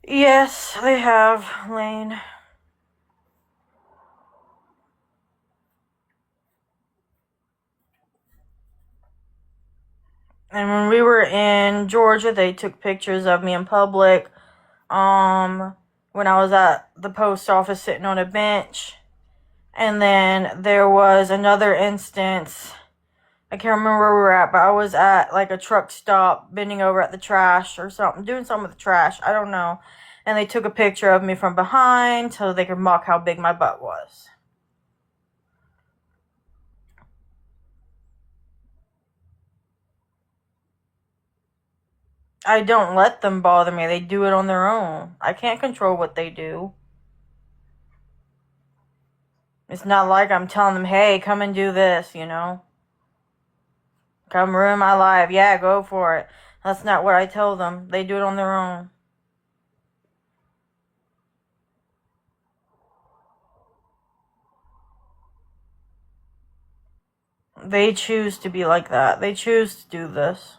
Yes, they have, Lane. And when we were in Georgia, they took pictures of me in public. When I was at the post office sitting on a bench. And then there was another instance. I can't remember where we were at, but I was at like a truck stop, bending over at the trash or something, doing something with the trash. I don't know. And they took a picture of me from behind so they could mock how big my butt was. I don't let them bother me. They do it on their own. I can't control what they do. It's not like I'm telling them, hey, come and do this, you know? Come ruin my life. Yeah, go for it. That's not what I tell them. They do it on their own. They choose to be like that. They choose to do this.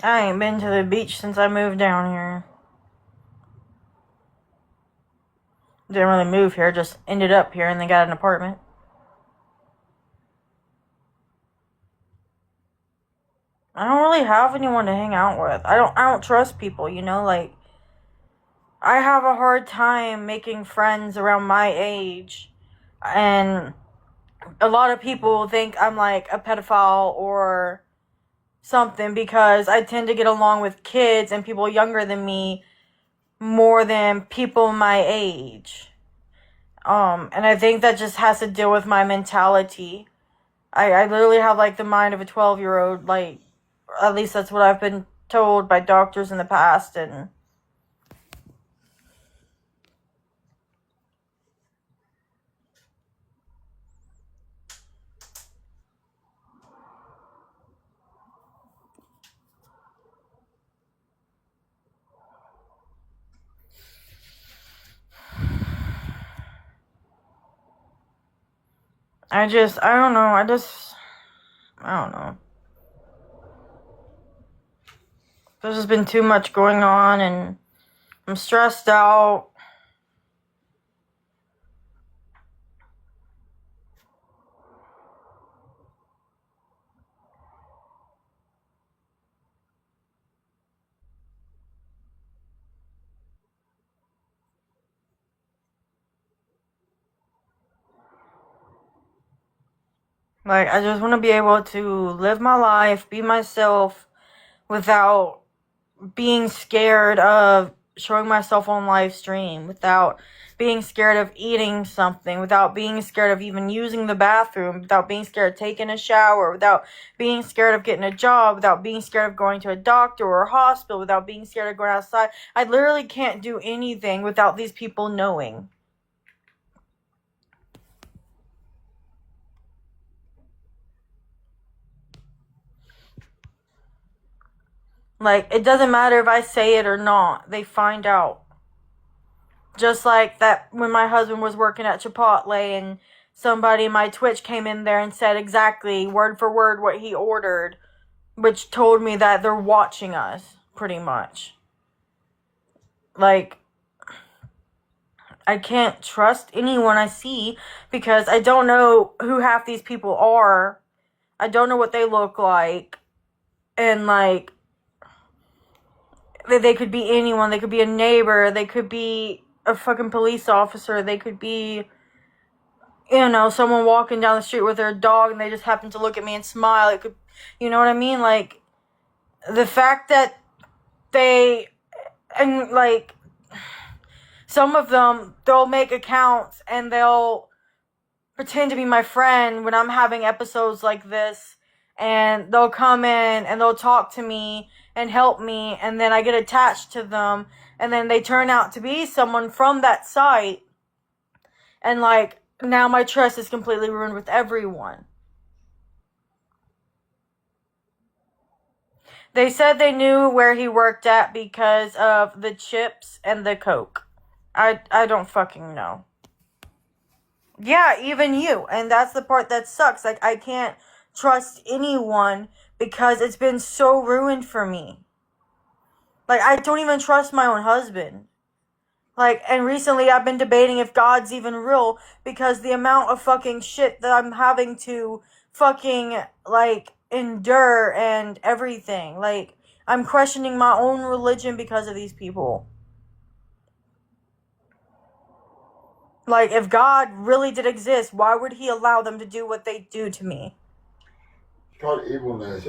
I ain't been to the beach since I moved down here. Didn't really move here, just ended up here and then got an apartment. I don't really have anyone to hang out with. I don't trust people, you know, like I have a hard time making friends around my age, and a lot of people think I'm like a pedophile or something because I tend to get along with kids and people younger than me more than people my age. And I think that just has to deal with my mentality. I literally have like the mind of a 12-year-old, like, at least that's what I've been told by doctors in the past, and I don't know. I don't know. There's just been too much going on, and I'm stressed out. Like, I just want to be able to live my life, be myself, without being scared of showing myself on live stream, without being scared of eating something, without being scared of even using the bathroom, without being scared of taking a shower, without being scared of getting a job, without being scared of going to a doctor or a hospital, without being scared of going outside. I literally can't do anything without these people knowing. Like, it doesn't matter if I say it or not. They find out. Just like that when my husband was working at Chipotle and somebody in my Twitch came in there and said exactly word for word what he ordered, which told me that they're watching us, pretty much. Like, I can't trust anyone I see because I don't know who half these people are. I don't know what they look like. And, like, they could be anyone. They could be a neighbor. They could be a fucking police officer. They could be, you know, someone walking down the street with their dog and they just happen to look at me and smile. It could, you know what I mean? Like, the fact that they, and, like, some of them, they'll make accounts and they'll pretend to be my friend when I'm having episodes like this, and they'll come in and they'll talk to me and help me, and then I get attached to them, and then they turn out to be someone from that site, and, like, now my trust is completely ruined with everyone. They said they knew where he worked at because of the chips and the coke. I don't fucking know. Yeah, even you. And that's the part that sucks. Like, I can't trust anyone because it's been so ruined for me. Like, I don't even trust my own husband. Like, and recently I've been debating if God's even real because the amount of fucking shit that I'm having to fucking, like, endure and everything. Like, I'm questioning my own religion because of these people. Like, if God really did exist, why would he allow them to do what they do to me? It's called evilness.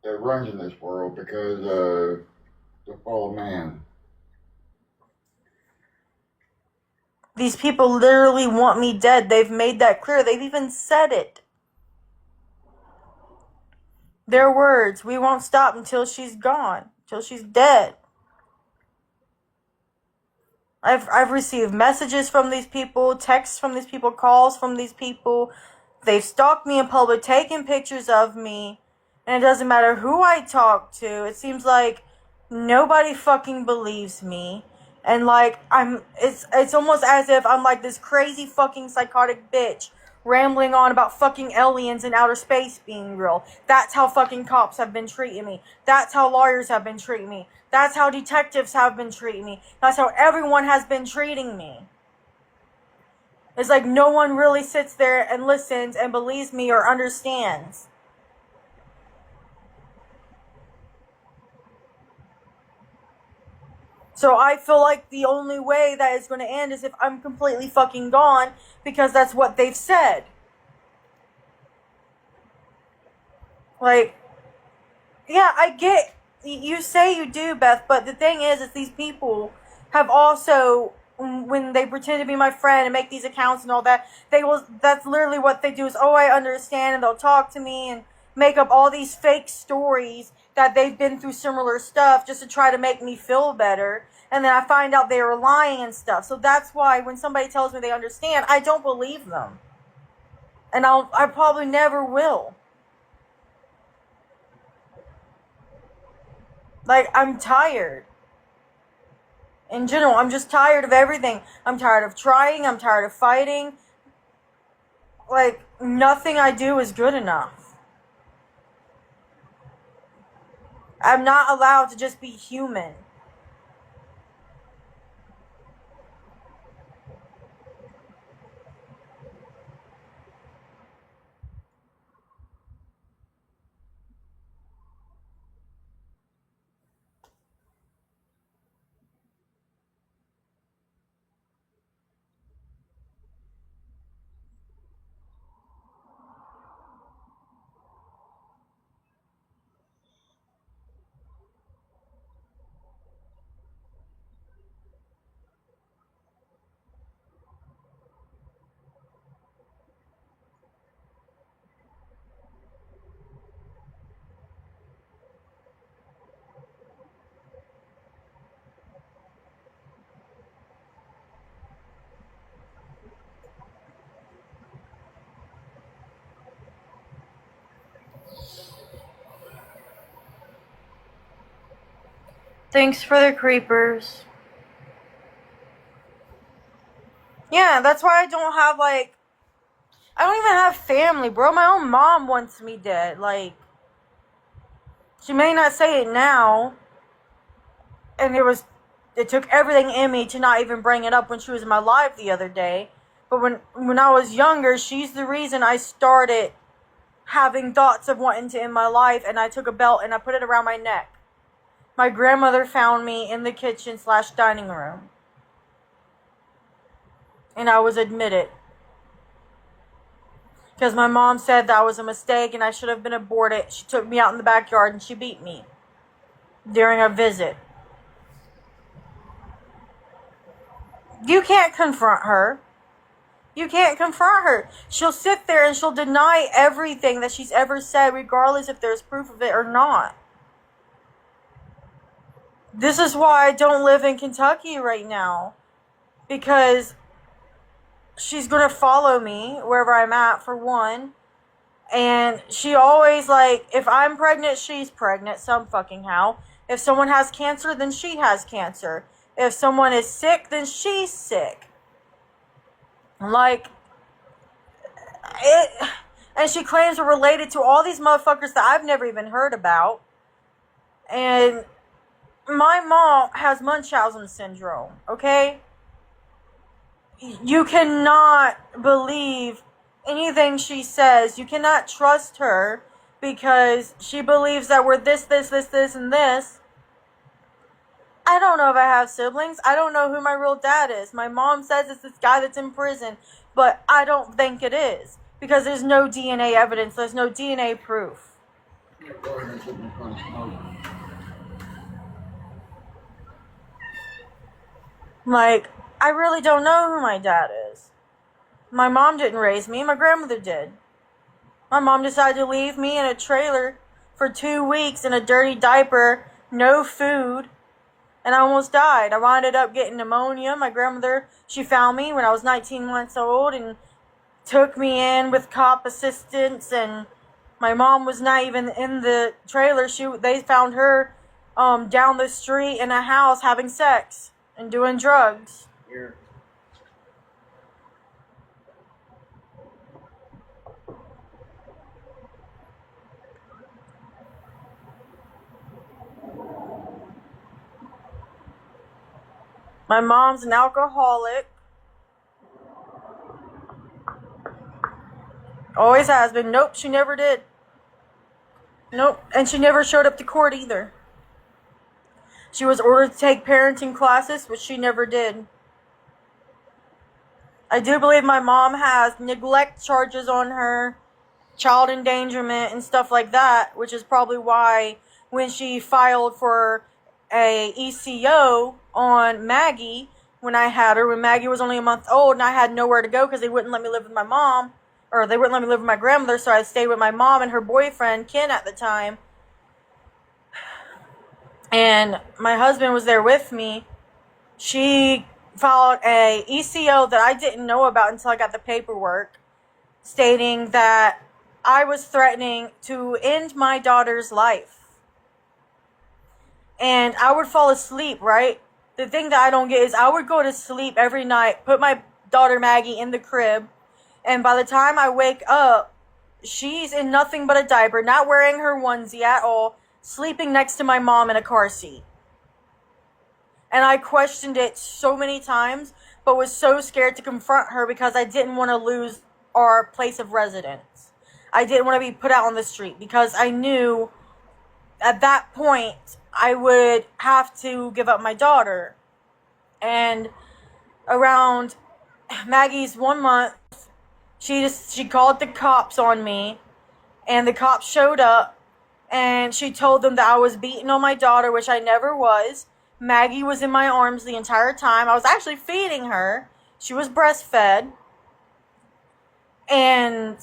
That runs in this world because of the fall of man. These people literally want me dead. They've made that clear. They've even said it. Their words, we won't stop until she's gone, until she's dead. I've received messages from these people, texts from these people, calls from these people. They've stalked me in public, taken pictures of me, and it doesn't matter who I talk to. It seems like nobody fucking believes me. And, like, it's almost as if I'm like this crazy fucking psychotic bitch rambling on about fucking aliens and outer space being real. That's how fucking cops have been treating me. That's how lawyers have been treating me. That's how detectives have been treating me. That's how everyone has been treating me. It's like no one really sits there and listens and believes me or understands. So I feel like the only way that it's going to end is if I'm completely fucking gone, because that's what they've said. Like, yeah, I get, you say you do, Beth, but the thing is these people have also, when they pretend to be my friend and make these accounts and all that, that's literally what they do is, oh, I understand, and they'll talk to me and make up all these fake stories that they've been through similar stuff just to try to make me feel better, and then I find out they were lying and stuff. So that's why when somebody tells me they understand, I don't believe them. And I probably never will. Like, I'm tired. In general, I'm just tired of everything. I'm tired of trying. I'm tired of fighting. Like, nothing I do is good enough. I'm not allowed to just be human. Thanks for the creepers. Yeah, that's why I don't have, like, I don't even have family, bro. My own mom wants me dead. Like, she may not say it now, and it took everything in me to not even bring it up when she was in my life the other day. But when I was younger, she's the reason I started having thoughts of wanting to end my life, and I took a belt and I put it around my neck. My grandmother found me in the kitchen/dining room, and I was admitted. Because my mom said that was a mistake and I should have been aborted. She took me out in the backyard and she beat me during a visit. You can't confront her. You can't confront her. She'll sit there and she'll deny everything that she's ever said, regardless if there's proof of it or not. This is why I don't live in Kentucky right now. Because she's going to follow me wherever I'm at, for one. And she always, like, if I'm pregnant, she's pregnant some fucking how. If someone has cancer, then she has cancer. If someone is sick, then she's sick. Like, it. And she claims we're related to all these motherfuckers that I've never even heard about. And my mom has Munchausen syndrome, okay? You cannot believe anything she says. You cannot trust her because she believes that we're this, and this. I don't know if I have siblings. I don't know who my real dad is. My mom says it's this guy that's in prison, but I don't think it is because there's no DNA evidence. There's no DNA proof. Like, I really don't know who my dad is. My mom didn't raise me. My grandmother did. My mom decided to leave me in a trailer for 2 weeks in a dirty diaper, no food, and I almost died. I wound up getting pneumonia. My grandmother, she found me when I was 19 months old and took me in with cop assistance, and my mom was not even in the trailer. They found her down the street in a house having sex and doing drugs. Yeah. My mom's an alcoholic. Always has been. Nope, she never did. Nope, and she never showed up to court either. She was ordered to take parenting classes, but she never did. I do believe my mom has neglect charges on her, child endangerment, and stuff like that, which is probably why when she filed for a ECO on Maggie, when Maggie was only a month old and I had nowhere to go because they wouldn't let me live with my mom, or they wouldn't let me live with my grandmother, so I stayed with my mom and her boyfriend, Ken, at the time. And my husband was there with me. She filed a ECO that I didn't know about until I got the paperwork, stating that I was threatening to end my daughter's life. And I would fall asleep, right? the thing that I don't get is I would go to sleep every night, put my daughter Maggie in the crib, and by the time I wake up, she's in nothing but a diaper, not wearing her onesie at all, sleeping next to my mom in a car seat. And I questioned it so many times, but was so scared to confront her because I didn't want to lose our place of residence. I didn't want to be put out on the street because I knew at that point I would have to give up my daughter. And around Maggie's 1 month, she called the cops on me, and the cops showed up, and she told them that I was beating on my daughter, which I never was. Maggie was in my arms the entire time. I was actually feeding her. She was breastfed. And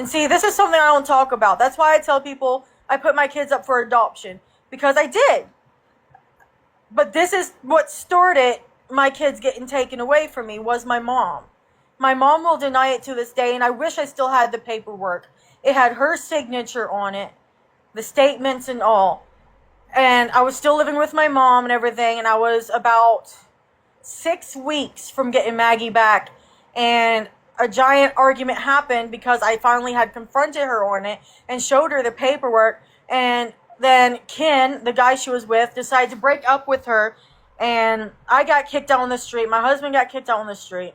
see, this is something I don't talk about. That's why I tell people I put my kids up for adoption. Because I did. But this is what started my kids getting taken away from me, was my mom. My mom will deny it to this day, and I wish I still had the paperwork. It had her signature on it, the statements and all. And I was still living with my mom and everything, and I was about 6 weeks from getting Maggie back. And a giant argument happened because I finally had confronted her on it and showed her the paperwork. And then Ken, the guy she was with, decided to break up with her, and I got kicked out on the street. My husband got kicked out on the street.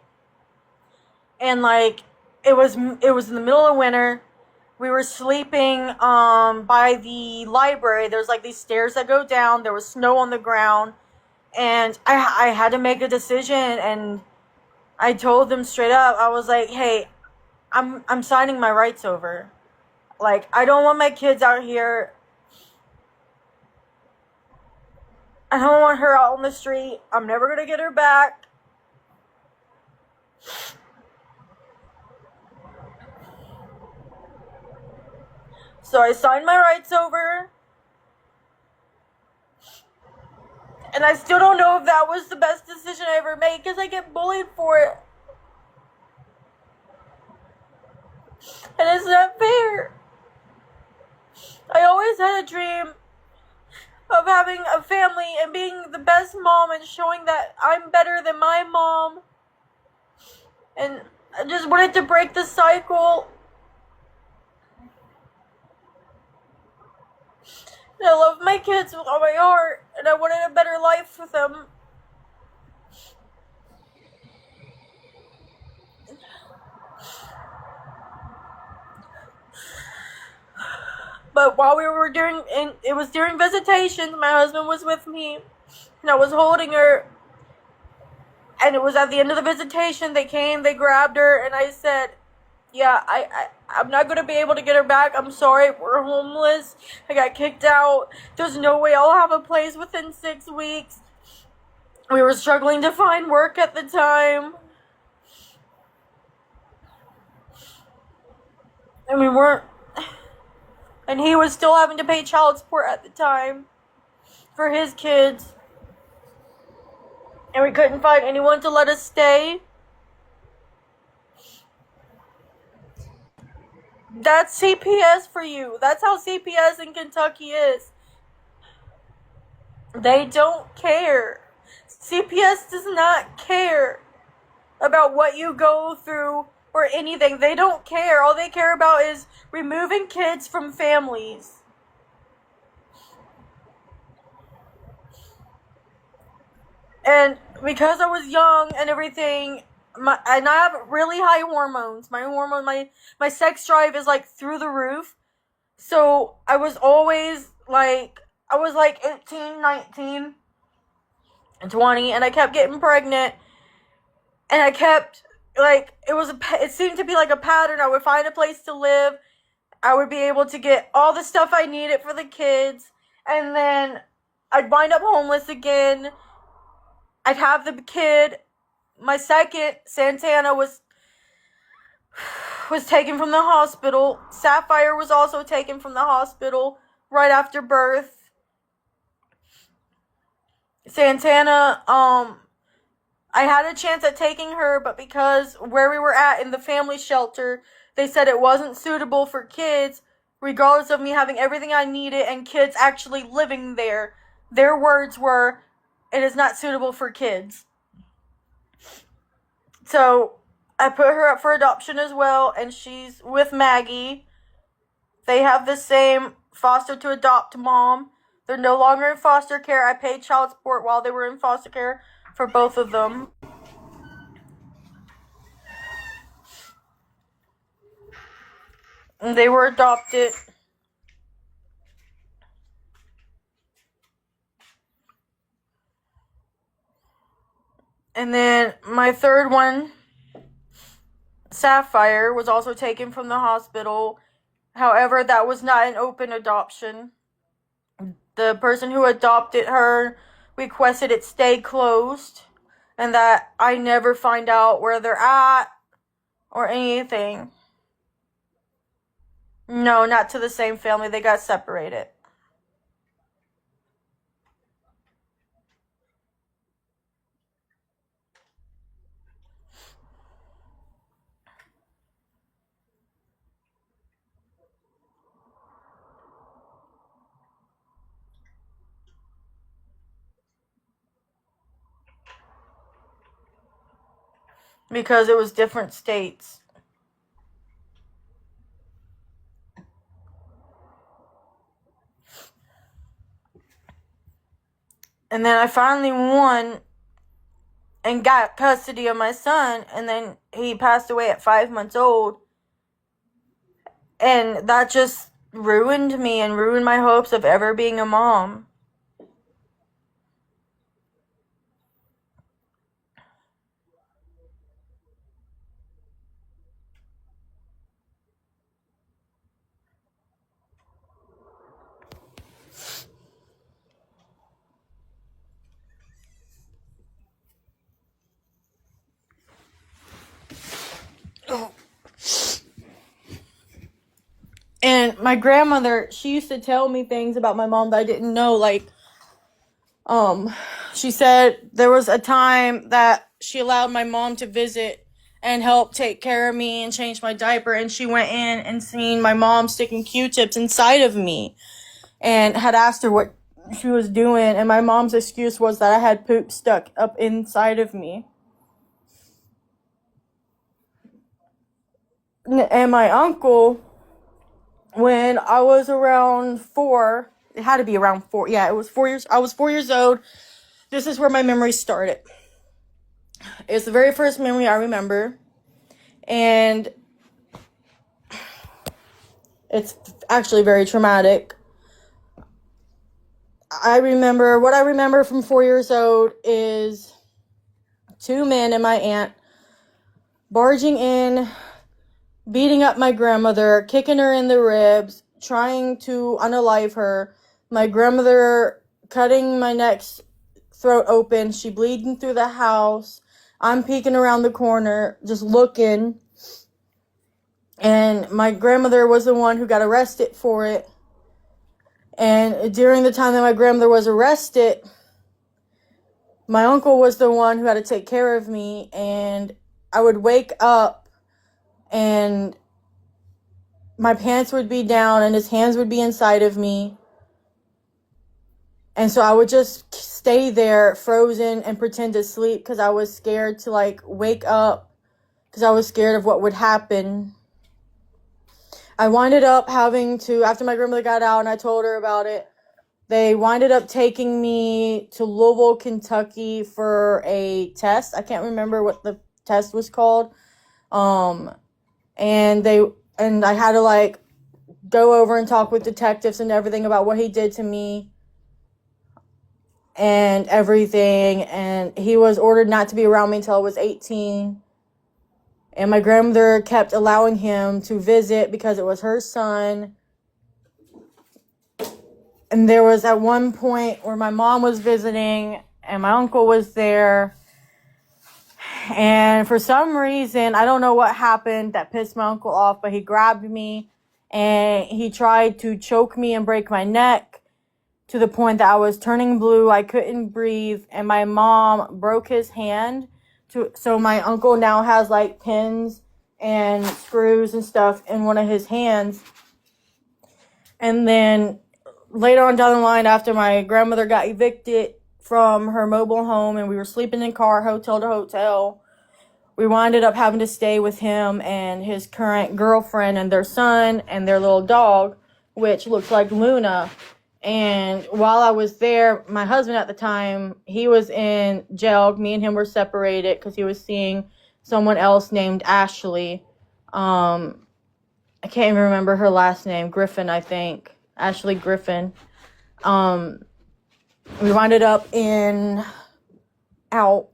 And like, it was in the middle of winter. We were sleeping by the library. There's like these stairs that go down. There was snow on the ground. And I had to make a decision, and I told them straight up, I was like, hey, I'm signing my rights over. Like, I don't want my kids out here. I don't want her out on the street. I'm never going to get her back. So I signed my rights over. And I still don't know if that was the best decision I ever made because I get bullied for it. And it's not fair. I always had a dream of having a family and being the best mom and showing that I'm better than my mom. And I just wanted to break the cycle. And I love my kids with all my heart, and I wanted a better life for them. But while we were it was during visitations, my husband was with me, and I was holding her. And it was at the end of the visitation, they came, they grabbed her, and I said, yeah, I'm not going to be able to get her back. I'm sorry, we're homeless. I got kicked out. There's no way I'll have a place within 6 weeks. We were struggling to find work at the time. And we weren't. And he was still having to pay child support at the time for his kids. And we couldn't find anyone to let us stay. That's CPS for you. That's how CPS in Kentucky is. They don't care. CPS does not care about what you go through or anything. They don't care. All they care about is removing kids from families. And because I was young and everything, and I have really high hormones. My sex drive is like through the roof. So I was always like, 18, 19, and 20, and I kept getting pregnant. And I kept, like, it seemed to be like a pattern. I would find a place to live. I would be able to get all the stuff I needed for the kids. And then I'd wind up homeless again. I'd have the kid. My second, Santana, was taken from the hospital. Sapphire was also taken from the hospital right after birth. Santana, I had a chance at taking her, but because where we were at in the family shelter, they said it wasn't suitable for kids, regardless of me having everything I needed and kids actually living there. their words were, "It is not suitable for kids." So I put her up for adoption as well, and she's with Maggie. They have the same foster to adopt mom. They're no longer in foster care. I paid child support while they were in foster care for both of them. And they were adopted. And then my third one, Sapphire, was also taken from the hospital. However, that was not an open adoption. The person who adopted her requested it stay closed and that I never find out where they're at or anything. No, not to the same family. They got separated. Because it was different states. And then I finally won and got custody of my son, and then he passed away at 5 months old. And that just ruined me and ruined my hopes of ever being a mom. And my grandmother, she used to tell me things about my mom that I didn't know. Like, she said there was a time that she allowed my mom to visit and help take care of me and change my diaper. And she went in and seen my mom sticking Q-tips inside of me and had asked her what she was doing. And my mom's excuse was that I had poop stuck up inside of me. And my uncle, when I was around 4, it had to be around 4. Yeah, it was 4 years. I was 4 years old. This is where my memories started. It's the very first memory I remember. And it's actually very traumatic. What I remember from 4 years old is 2 men and my aunt barging in, beating up my grandmother, kicking her in the ribs, trying to unalive her. My grandmother cutting my neck's throat open. She bleeding through the house. I'm peeking around the corner, just looking. And my grandmother was the one who got arrested for it. And during the time that my grandmother was arrested, my uncle was the one who had to take care of me. And I would wake up and my pants would be down and his hands would be inside of me. And so I would just stay there frozen and pretend to sleep because I was scared to wake up because I was scared of what would happen. I winded up having to, after my grandmother got out and I told her about it, they winded up taking me to Louisville, Kentucky for a test. I can't remember what the test was called. And I had to go over and talk with detectives and everything about what he did to me and everything. And he was ordered not to be around me until I was 18. And my grandmother kept allowing him to visit because it was her son. And there was at one point where my mom was visiting and my uncle was there. And for some reason, I don't know what happened that pissed my uncle off, but he grabbed me and he tried to choke me and break my neck to the point that I was turning blue. I couldn't breathe. And my mom broke his hand. So my uncle now has pins and screws and stuff in one of his hands. And then later on down the line, after my grandmother got evicted from her mobile home and we were sleeping in car, hotel to hotel, we winded up having to stay with him and his current girlfriend and their son and their little dog, which looks like Luna. And while I was there, my husband at the time, he was in jail. Me and him were separated because he was seeing someone else named Ashley. I can't even remember her last name. Griffin, I think. Ashley Griffin. We winded up in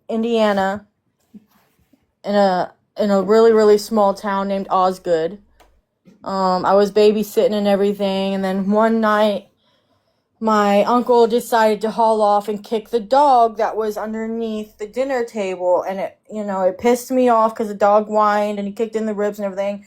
Indiana in a really, really small town named Osgood. I was babysitting and everything, and then one night my uncle decided to haul off and kick the dog that was underneath the dinner table, and it pissed me off because the dog whined and he kicked in the ribs and everything.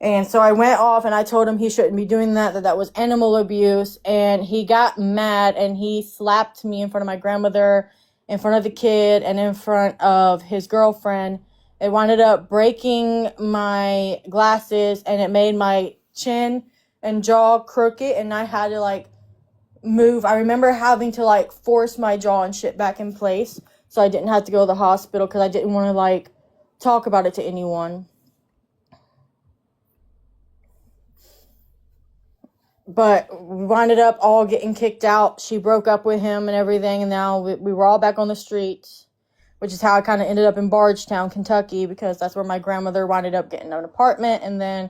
And so I went off and I told him he shouldn't be doing that was animal abuse, and he got mad and he slapped me in front of my grandmother, in front of the kid, and in front of his girlfriend. It wound up breaking my glasses and it made my chin and jaw crooked, and I had to move. I remember having to force my jaw and shit back in place so I didn't have to go to the hospital because I didn't want to talk about it to anyone. But we winded up all getting kicked out. She broke up with him and everything, and now we were all back on the streets, which is how I kind of ended up in Bardstown, Kentucky, because that's where my grandmother winded up getting an apartment, and then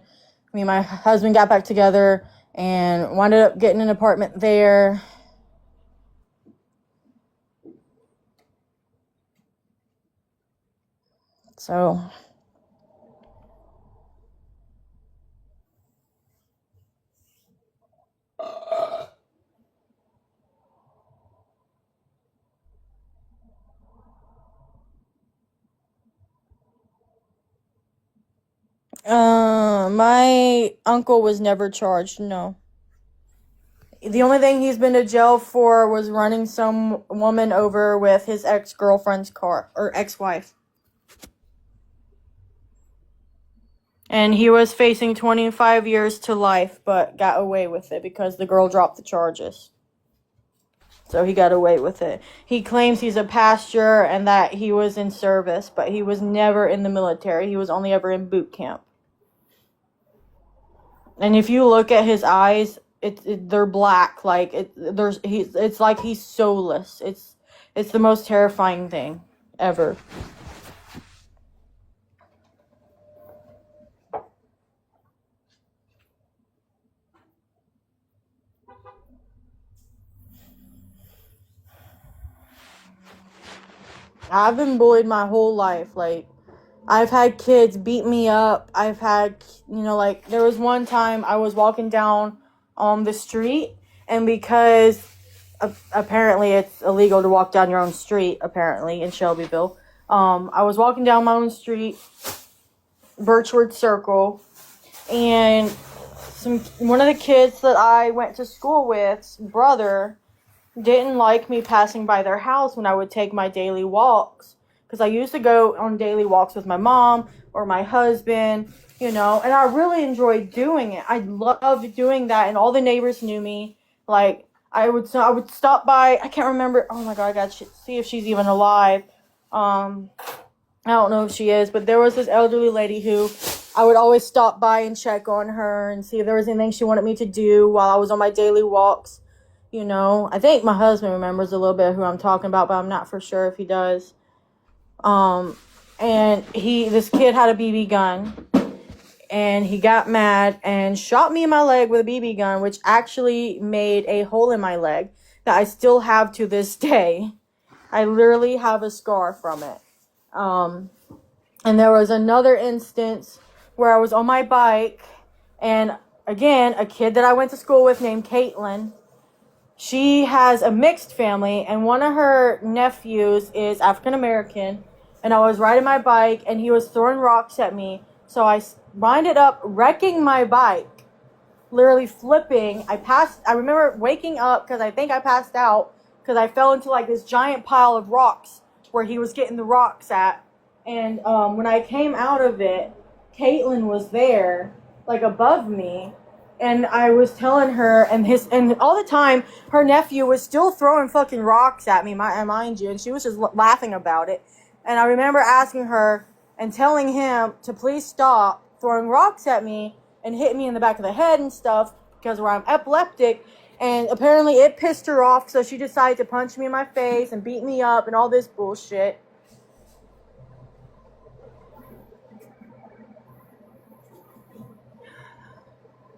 me and my husband got back together and winded up getting an apartment there. So my uncle was never charged, no. The only thing he's been to jail for was running some woman over with his ex-girlfriend's car, or ex-wife. And he was facing 25 years to life, but got away with it because the girl dropped the charges. So he got away with it. He claims he's a pastor and that he was in service, but he was never in the military. He was only ever in boot camp. And if you look at his eyes, they're black. It's like he's soulless. It's the most terrifying thing ever. I've been bullied my whole life. I've had kids beat me up. I've had, there was one time I was walking down the street, and because apparently it's illegal to walk down your own street, apparently, in Shelbyville, I was walking down my own street, Birchwood Circle, and one of the kids that I went to school with's brother didn't like me passing by their house when I would take my daily walks. Because I used to go on daily walks with my mom or my husband, and I really enjoyed doing it. I loved doing that, and all the neighbors knew me. I would stop by. I can't remember. Oh my God, I got to see if she's even alive. I don't know if she is, but there was this elderly lady who I would always stop by and check on her and see if there was anything she wanted me to do while I was on my daily walks. I think my husband remembers a little bit who I'm talking about, but I'm not for sure if he does. And this kid had a BB gun, and he got mad and shot me in my leg with a BB gun, which actually made a hole in my leg that I still have to this day. I literally have a scar from it. And there was another instance where I was on my bike, and again, a kid that I went to school with named Caitlin. She has a mixed family, and one of her nephews is African American, and I was riding my bike, and he was throwing rocks at me, so I winded up wrecking my bike, literally flipping. I remember waking up, because I think I passed out, because I fell into this giant pile of rocks, where he was getting the rocks at, and when I came out of it, Caitlin was there, above me, And I was telling her, and all the time, her nephew was still throwing fucking rocks at me, mind you, and she was just laughing about it. And I remember asking her and telling him to please stop throwing rocks at me and hitting me in the back of the head and stuff because I'm epileptic. And apparently it pissed her off, so she decided to punch me in my face and beat me up and all this bullshit.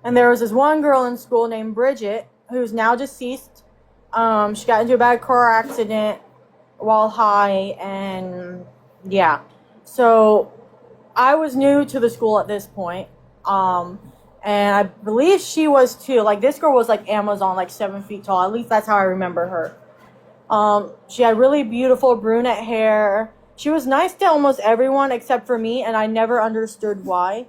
And there was this one girl in school named Bridget, who's now deceased. She got into a bad car accident while high, and yeah. So I was new to the school at this point. And I believe she was too. Like, this girl was like Amazon, like 7 feet tall. At least that's how I remember her. She had really beautiful brunette hair. She was nice to almost everyone except for me, and I never understood why.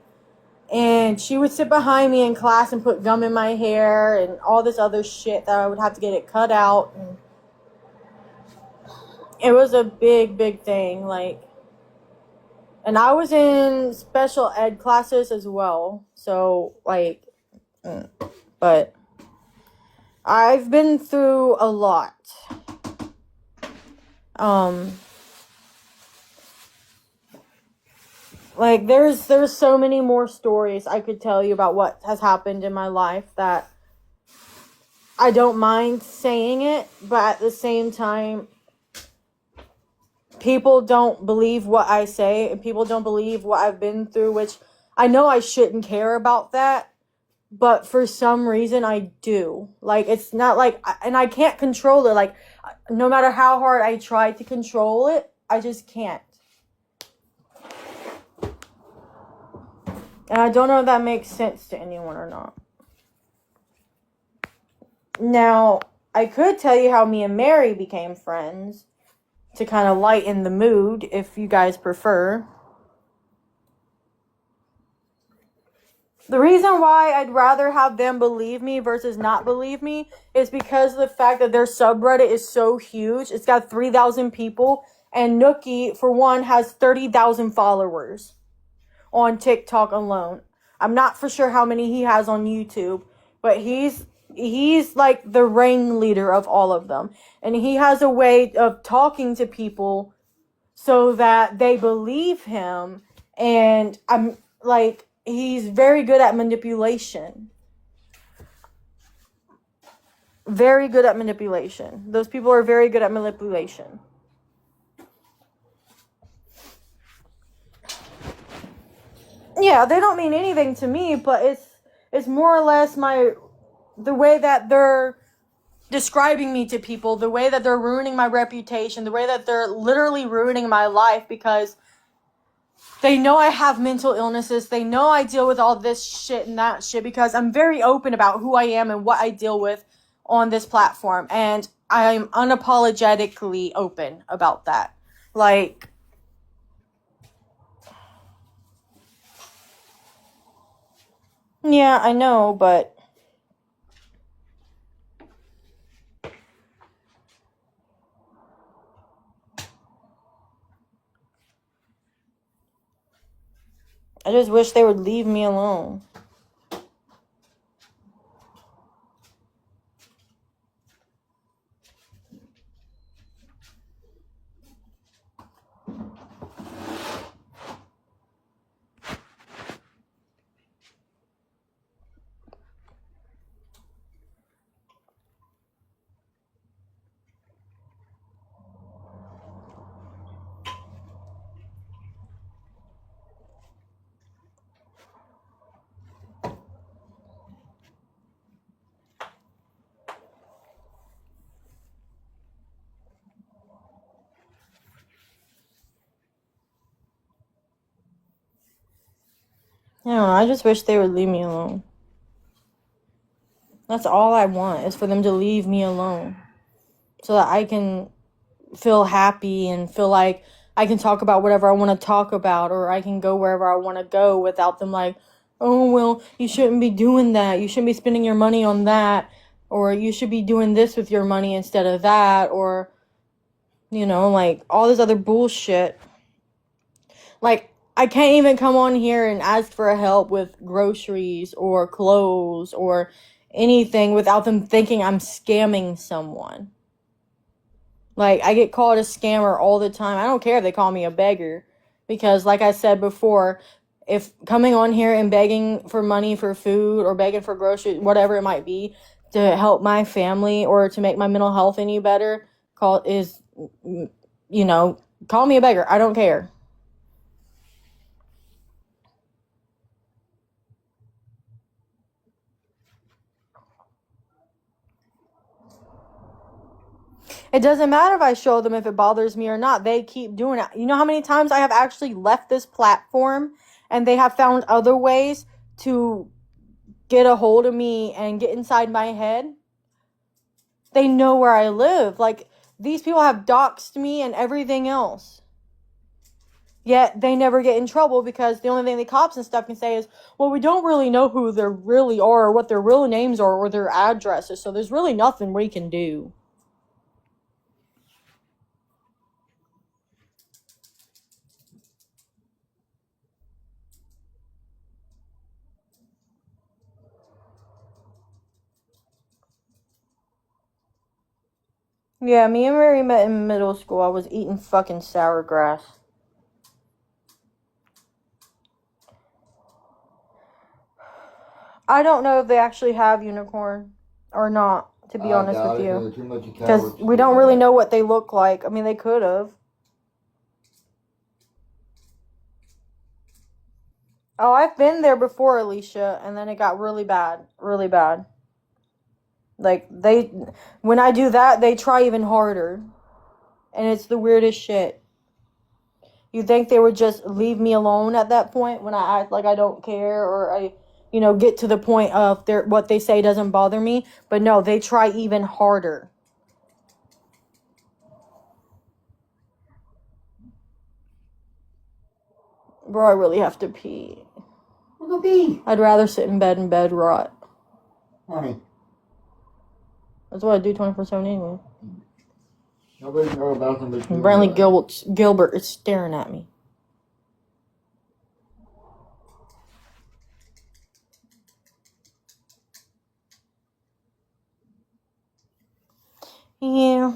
And she would sit behind me in class and put gum in my hair and all this other shit that I would have to get it cut out. And it was a big, big thing. Like, and I was in special ed classes as well. So, like, but I've been through a lot. Like, there's so many more stories I could tell you about what has happened in my life that I don't mind saying it, but at the same time, people don't believe what I say, and people don't believe what I've been through, which I know I shouldn't care about that, but for some reason I do. Like, it's not like, and I can't control it. Like, no matter how hard I try to control it, I just can't. And I don't know if that makes sense to anyone or not. Now, I could tell you how me and Mary became friends to kind of lighten the mood, if you guys prefer. The reason why I'd rather have them believe me versus not believe me is because of the fact that their subreddit is so huge. It's got 3,000 people, and Nookie, for one, has 30,000 followers on TikTok alone. I'm not for sure how many he has on YouTube, but he's like the ringleader of all of them. And he has a way of talking to people so that they believe him, and I'm like, he's very good at manipulation. Very good at manipulation. Those people are very good at manipulation. Yeah, they don't mean anything to me, but it's more or less the way that they're describing me to people, the way that they're ruining my reputation, the way that they're literally ruining my life, because they know I have mental illnesses. They know I deal with all this shit and that shit, because I'm very open about who I am and what I deal with on this platform. And I'm unapologetically open about that. Like, yeah, I know, but I just wish they would leave me alone. I don't know, I just wish they would leave me alone. That's all I want, is for them to leave me alone. So that I can feel happy and feel like I can talk about whatever I want to talk about, or I can go wherever I want to go without them like, oh, well, you shouldn't be doing that. You shouldn't be spending your money on that. Or you should be doing this with your money instead of that. Or, you know, like all this other bullshit. Like, I can't even come on here and ask for help with groceries or clothes or anything without them thinking I'm scamming someone. Like, I get called a scammer all the time. I don't care if they call me a beggar. Because, like I said before, if coming on here and begging for money for food or begging for groceries, whatever it might be, to help my family or to make my mental health any better, call me a beggar. I don't care. It doesn't matter if I show them if it bothers me or not. They keep doing it. You know how many times I have actually left this platform and they have found other ways to get a hold of me and get inside my head? They know where I live. Like, these people have doxed me and everything else. Yet they never get in trouble because the only thing the cops and stuff can say is, well, we don't really know who they really are or what their real names are or their addresses, so there's really nothing we can do. Yeah, me and Mary met in middle school. I was eating fucking sour grass. I don't know if they actually have unicorn or not, to be honest with you. Because we don't really know what they look like. I mean, they could have. Oh, I've been there before, Alicia, and then it got really bad. Really bad. Like, when I do that, they try even harder. And it's the weirdest shit. You think they would just leave me alone at that point when I act like I don't care or I, get to the point of what they say doesn't bother me? But no, they try even harder. Bro, I really have to pee. Go pee. I'd rather sit in bed rot. Honey. That's what I do 24/7 anyway. Nobody knows about them but you. Brantley Gilbert is staring at me. Yeah.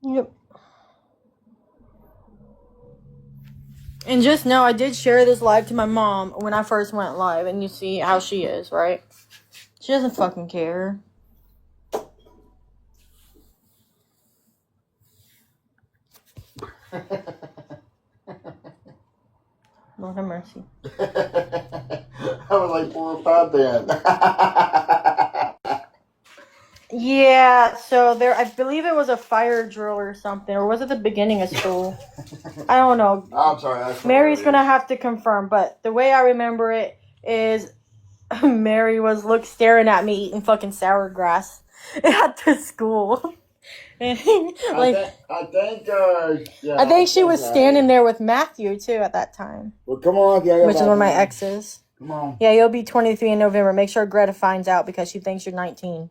Yep. And just know I did share this live to my mom when I first went live, and you see how she is, right? She doesn't fucking care. Lord have mercy. I was like 4 or 5 then. Yeah, so I believe it was a fire drill or something, or was it the beginning of school? I don't know. I'm sorry. Mary's gonna have to confirm, but the way I remember it is Mary was staring at me eating fucking sour grass at the school. I think she was standing there with Matthew too at that time. Well, come on, which is one of my exes. Come on. Yeah, you'll be 23 in November. Make sure Greta finds out because she thinks you're 19.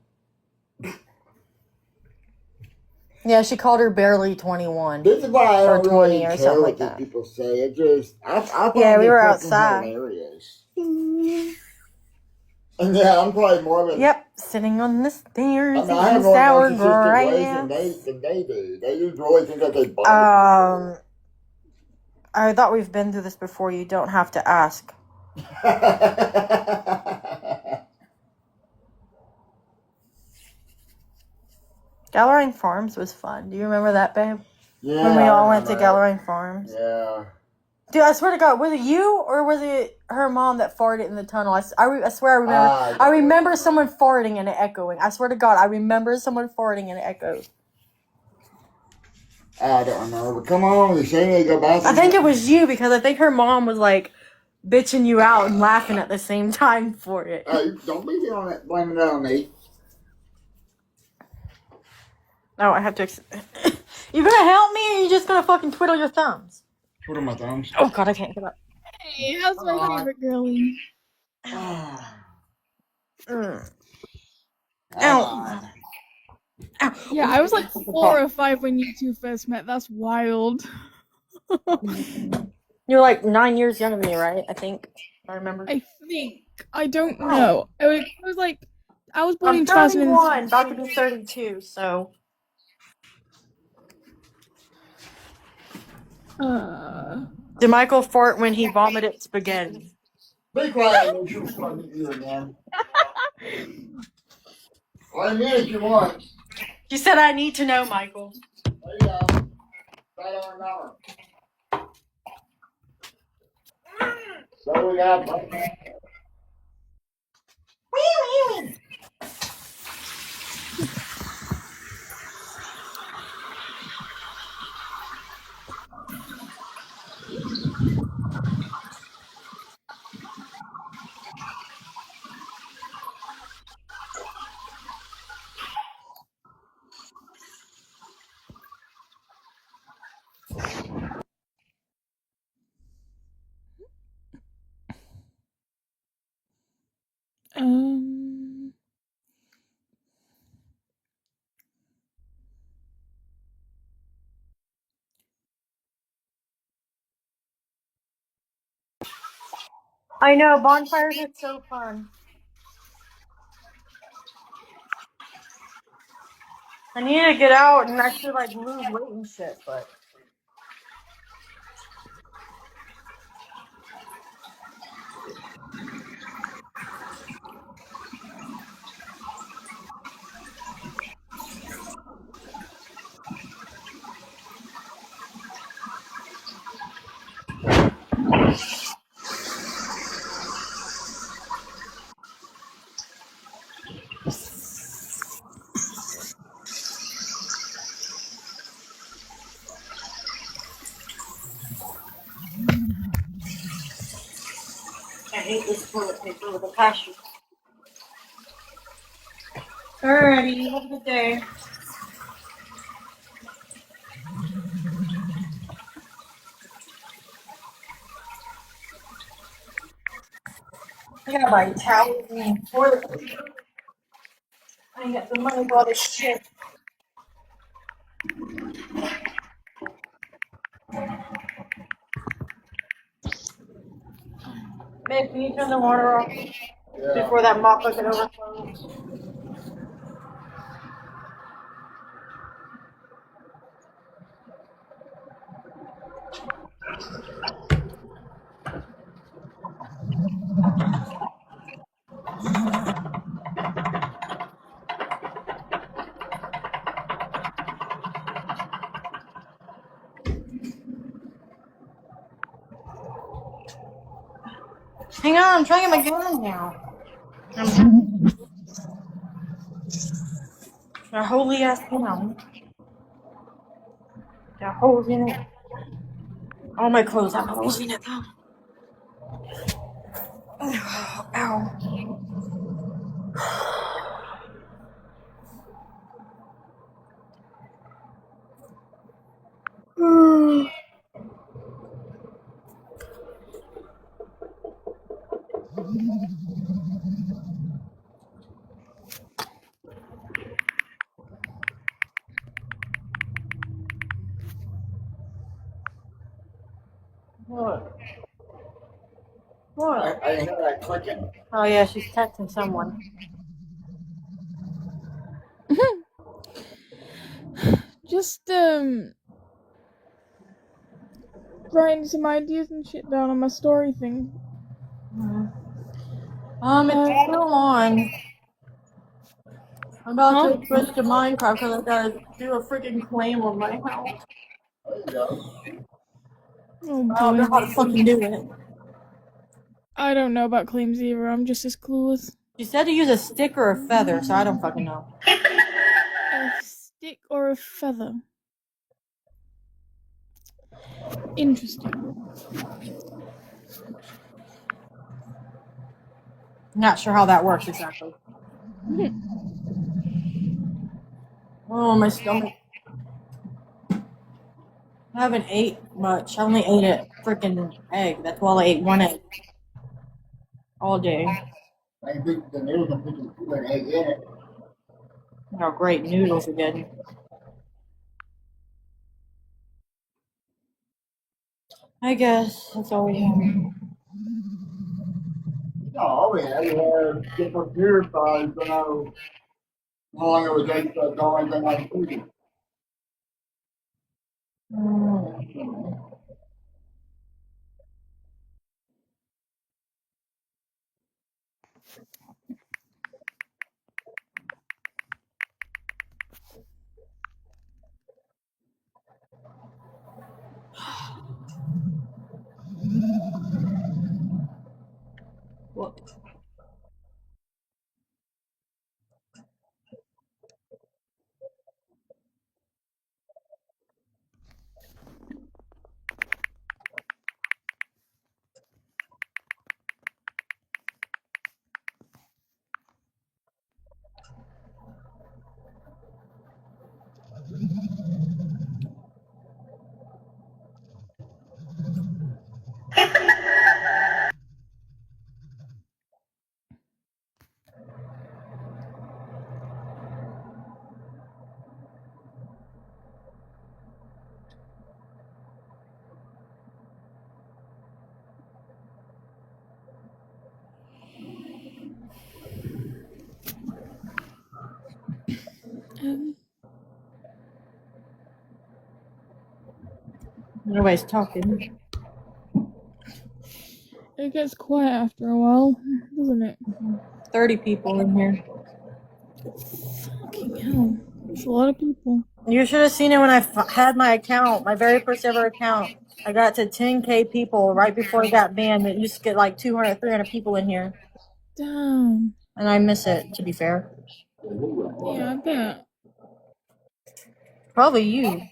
Yeah, she called her barely 21. This is why I don't or 20 really or care something what like that. people say. It just, I find Yeah, we it were fucking outside. hilarious. And yeah, I'm probably more of a... Yep, sitting on the stairs I have eating more sour narcissistic ways grass. than they do. They just really think that they bother people. I thought we've been through this before. You don't have to ask. Gallerine Farms was fun. Do you remember that, babe? Yeah. When we all went to Gallerine Farms. Yeah. Dude, I swear to God, was it you or was it her mom that farted in the tunnel? I swear I remember. I remember someone farting and it echoing. I swear to God, I remember someone farting and it echoed. I don't remember, but come on, you say they go back. I think it was you because I think her mom was like bitching you out and laughing at the same time for it. Don't be doing it, blaming it on me. No, I have to. You gonna help me or you just gonna fucking twiddle your thumbs? Twiddle my thumbs. Oh God, I can't get up. Hey, how's my favorite girlie? Ow. Yeah, I was like 4 or 5 when you two first met. That's wild. You're like 9 years younger than me, right? I think. I remember. I think. I don't know. I was like, I was born I'm in 31, 2003. about to be 32, so. Did Michael fart when he vomited spaghetti? Be quiet, make sure fucking ear, man. I mean if you want. She said I need to know, Michael. There you go. Right on number. So we got. I know, bonfires are so fun. I need to get out and actually like lose weight and shit, but. I hate this toilet paper with a passion. Alrighty, have a good day. I gotta buy towels and toilet paper. I ain't got the money for all this shit. Babe, can you turn the water off before that mop bucket overflows? Hang on, I'm trying to get my gun now. Got holy ass gun. Got holes in it. All my clothes have holes in it though. Ow. What? What? I hear that clicking. Oh yeah, she's texting someone. Just writing some ideas and shit down on my story thing. It's still on. I'm about to switch to Minecraft because I gotta do a freaking claim on my house. There you go. Oh, I don't know how to fucking do it. I don't know about claims either. I'm just as clueless. She said to use a stick or a feather, so I don't fucking know. A stick or a feather? Interesting. Not sure how that works exactly. Oh, my stomach. I haven't ate much. I only ate a freaking egg. That's all I ate, one egg. All day. I think the noodles and put an egg in it. How great noodles again. I guess that's all we have. No, we have different purifiers to know how long it would take to go into my food. What? Nobody's talking. It gets quiet after a while, doesn't it? 30 people in here. Fucking hell. It's a lot of people. You should have seen it when I had my account, my very first ever account. I got to 10K people right before it got banned. It used to get like 200, 300 people in here. Damn. And I miss it, to be fair. Yeah, I bet. Probably you.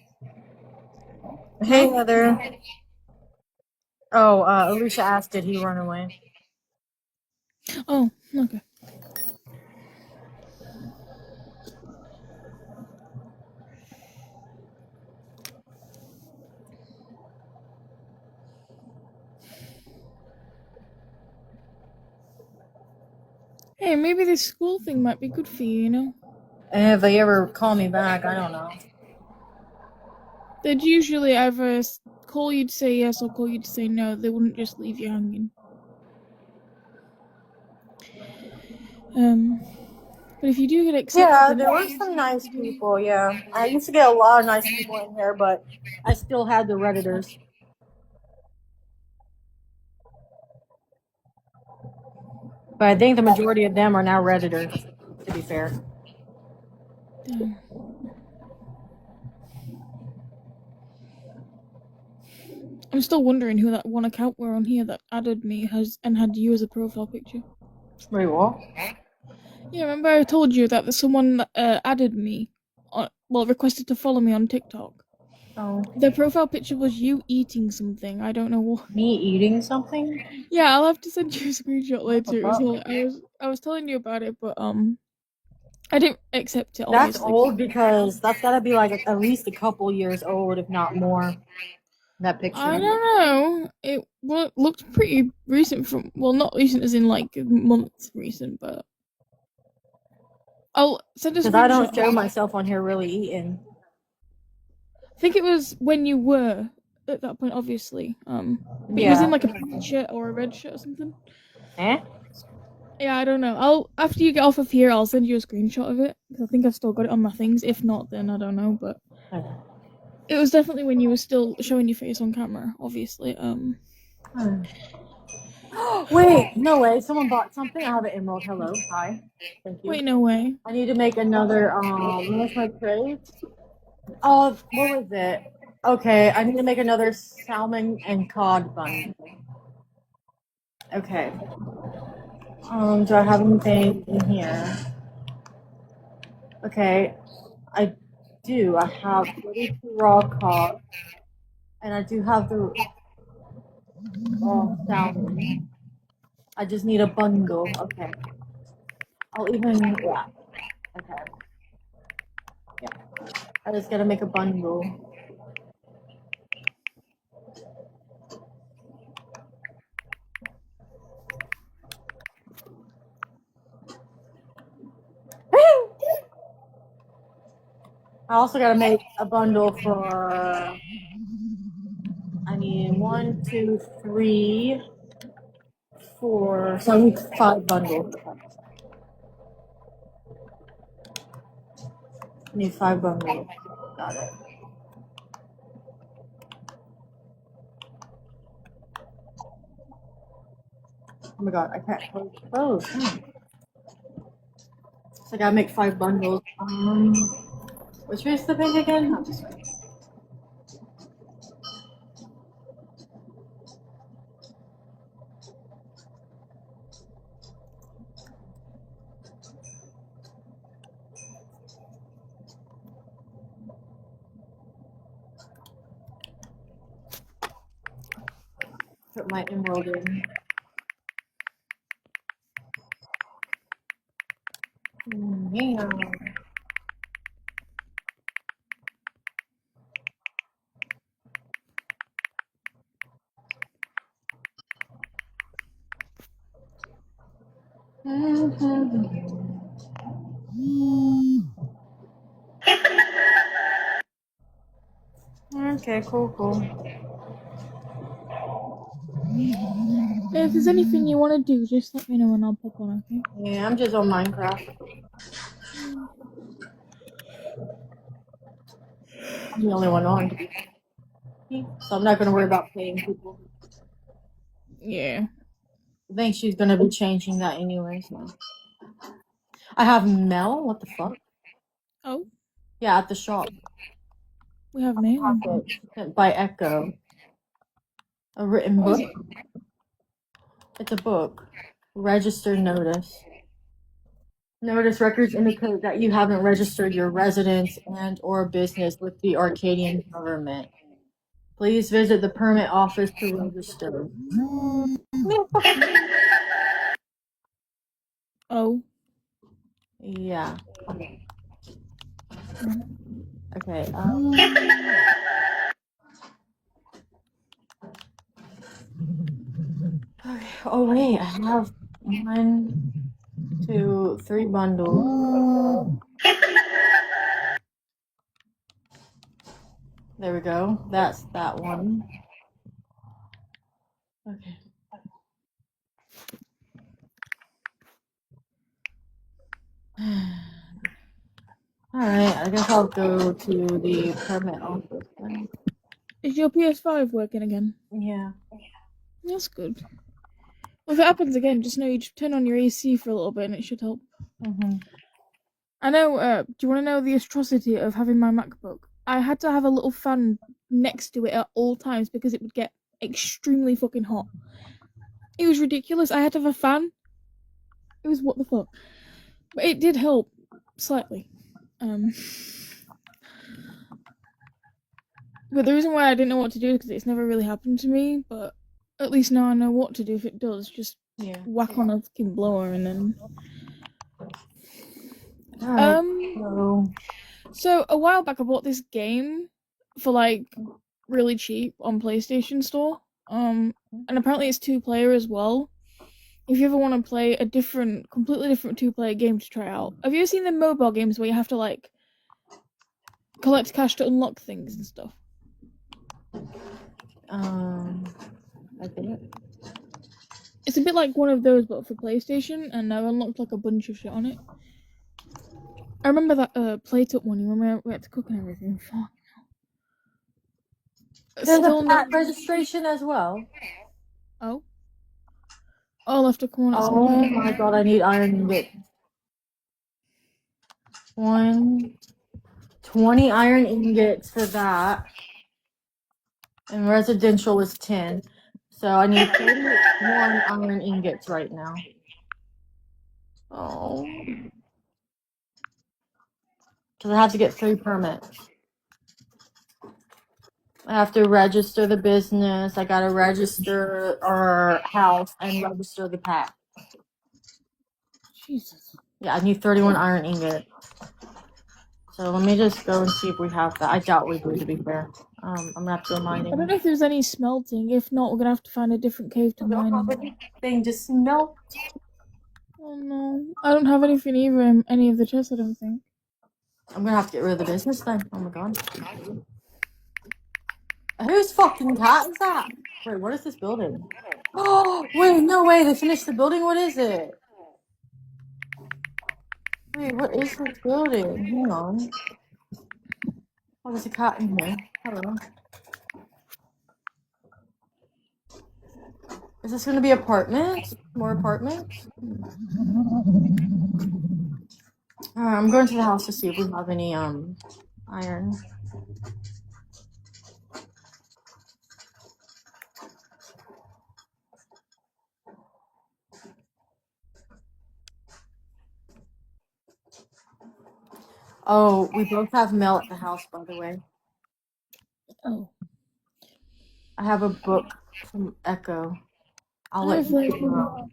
Hey, Heather. Oh, Alicia asked, did he run away? Oh, okay. Hey, maybe this school thing might be good for you, you know? And if they ever call me back, I don't know. They'd usually either call you to say yes or call you to say no. They wouldn't just leave you hanging. But if you do get accepted... Yeah, there were some nice people, yeah. I used to get a lot of nice people in here, but I still had the Redditors. But I think the majority of them are now Redditors, to be fair. Damn. I'm still wondering who that one account were on here that added me and had you as a profile picture. Wait, what? Yeah, remember I told you that someone added me, requested to follow me on TikTok. Oh. Their profile picture was you eating something. I don't know what. Me eating something? Yeah, I'll have to send you a screenshot later. It was I was telling you about it, but I didn't accept it. That's Obviously, old because that's gotta be like at least a couple years old, if not more. That picture. I don't know. It looked pretty recent from not recent as in like months recent, but I'll send a screenshot. Because I don't show myself on here really eating. I think it was when you were at that point, obviously. But it was in like a pink shirt or a red shirt or something. Eh? Yeah, I don't know. After you get off of here, I'll send you a screenshot of it because I think I've still got it on my things. If not, then I don't know. But it was definitely when you were still showing your face on camera, obviously. Wait, no way. Someone bought something. I have an emerald. Hello. Hi. Thank you. Wait, no way. I need to make another, what's my crate? Oh, what was it? Okay, I need to make another salmon and cod bun. Okay. Do I have anything in here? Okay, I do. I have 32 raw cod, and I do have the raw salmon. I just need a bundle. Okay. I'll even, yeah. Okay. Yeah. I just gotta make a bundle. I also gotta make a bundle for. I need 1, 2, 3, 4. So I need 5 bundles. I need 5 bundles. Got it. Oh my god, I can't close. So I gotta make 5 bundles. Which way is the bank again? Not this way. Put my emerald in. Yeah. Okay, cool. If there's anything you want to do, just let me know and I'll pop on, okay? Yeah, I'm just on Minecraft. I'm the only one on. So I'm not gonna worry about paying people. Yeah. I think she's gonna be changing that anyway. So. I have Mel. What the fuck? Oh. Yeah, at the shop. We have mail. Sent by Echo. A written book. It's a book. Registered notice. Notice records indicate that you haven't registered your residence and or business with the Arcadian government. Please visit the permit office to register. Oh. Yeah. Okay. Okay. Oh wait, I have 1, 2, 3 bundles. There we go. That's that one. Okay. Alright, I guess I'll go to the permit office then. Is your PS5 working again? Yeah. That's good. Well, if it happens again, just know you just turn on your AC for a little bit and it should help. I know, do you want to know the atrocity of having my MacBook? I had to have a little fan next to it at all times because it would get extremely fucking hot. It was ridiculous. I had to have a fan. It was what the fuck. But it did help slightly. But the reason why I didn't know what to do is because it's never really happened to me, but at least now I know what to do if it does. Just whack on a fucking blower and then... So a while back I bought this game for like really cheap on PlayStation Store. And apparently it's 2-player as well. If you ever want to play a completely different 2-player game to try out. Have you ever seen the mobile games where you have to like collect cash to unlock things and stuff? I think it's a bit like one of those but for PlayStation, and I've unlocked like a bunch of shit on it. I remember that plate up one when we had to cook and everything. Fuck. There's a plat registration as well. Oh. I'll have to come on at some Oh point. my god, I need iron ingots. 20 iron ingots for that. And residential was 10. So I need 31 iron ingots right now. Oh. Because I have to get 3 permits. I have to register the business. I gotta register our house and register the pack. Jesus. Yeah, I need 31 iron ingots. So let me just go and see if we have that. I doubt we do, to be fair. I'm gonna have to go mining. I don't know if there's any smelting. If not, we're gonna have to find a different cave to mine. Thing to smelt. Oh no. I don't have anything either in any of the chests, I don't think. I'm gonna have to get rid of the business then. Oh my god. Whose fucking cat is that? Wait, what is this building? Oh, wait, no way, they finished the building? What is it? Wait, what is this building? Hang on. Oh, there's a cat in here. Hello. Is this gonna be apartments? More apartments? Alright, I'm going to the house to see if we have any, iron. Oh, we both have mail at the house, by the way. Oh. I have a book from Echo. I'll I let have you like know.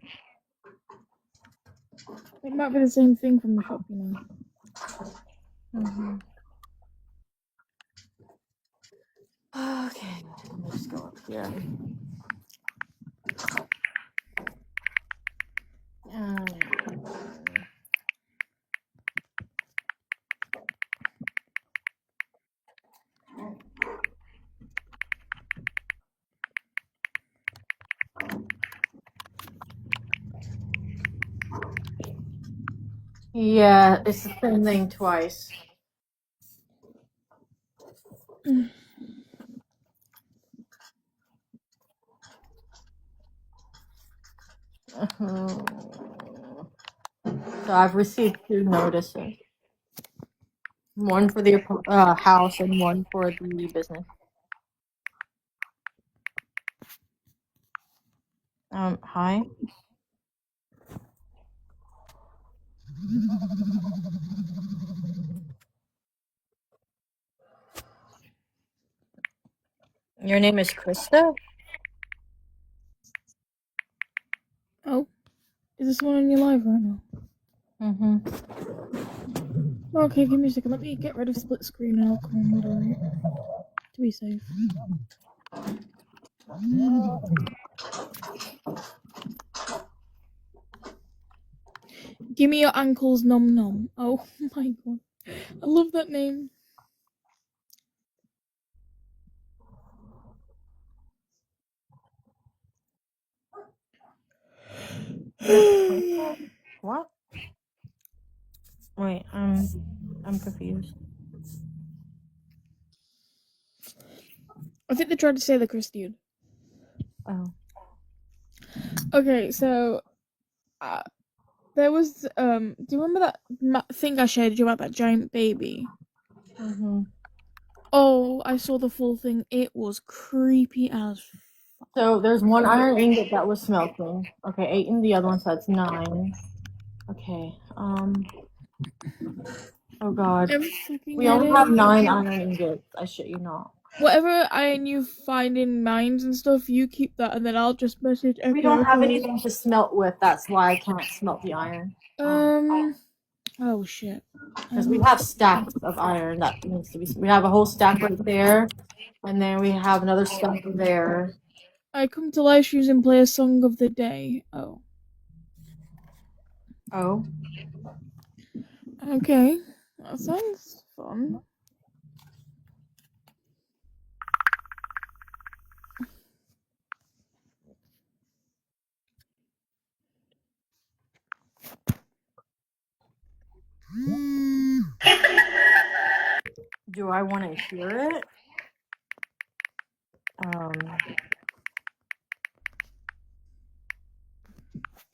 it might be the same thing from the shop, you know. Mm-hmm. Okay, let's go up here. Yeah, it's the same thing twice. So I've received 2 notices. One for the house and one for the business. Hi. Your name is Krista? Oh. Is this one on your live right now? Mm-hmm. Okay, give me a second. Let me get rid of split screen and I'll come and moderate. To be safe. Give me your ankles nom nom. Oh my god. I love that name. What? Wait, I'm confused. I think they tried to say the Chris dude. Oh. Okay, so there was do you remember that thing I shared you about that giant baby? Mm-hmm. Oh, I saw the full thing. It was creepy as fuck. So there's 1 iron ingot that was smelting. Okay, 8 in the other one, so that's 9. Okay, oh god. We only have 9 iron ingots, I shit you not. Whatever iron you find in mines and stuff, you keep that, and then I'll just message Echo. We don't have anything to smelt with, that's why I can't smelt the iron. Oh shit. Because we have stacks of iron that needs to be. We have a whole stack right there, and then we have another stack there. I come to live streams and play a song of the day. Oh. Oh. Okay. That sounds fun. Do I want to hear it?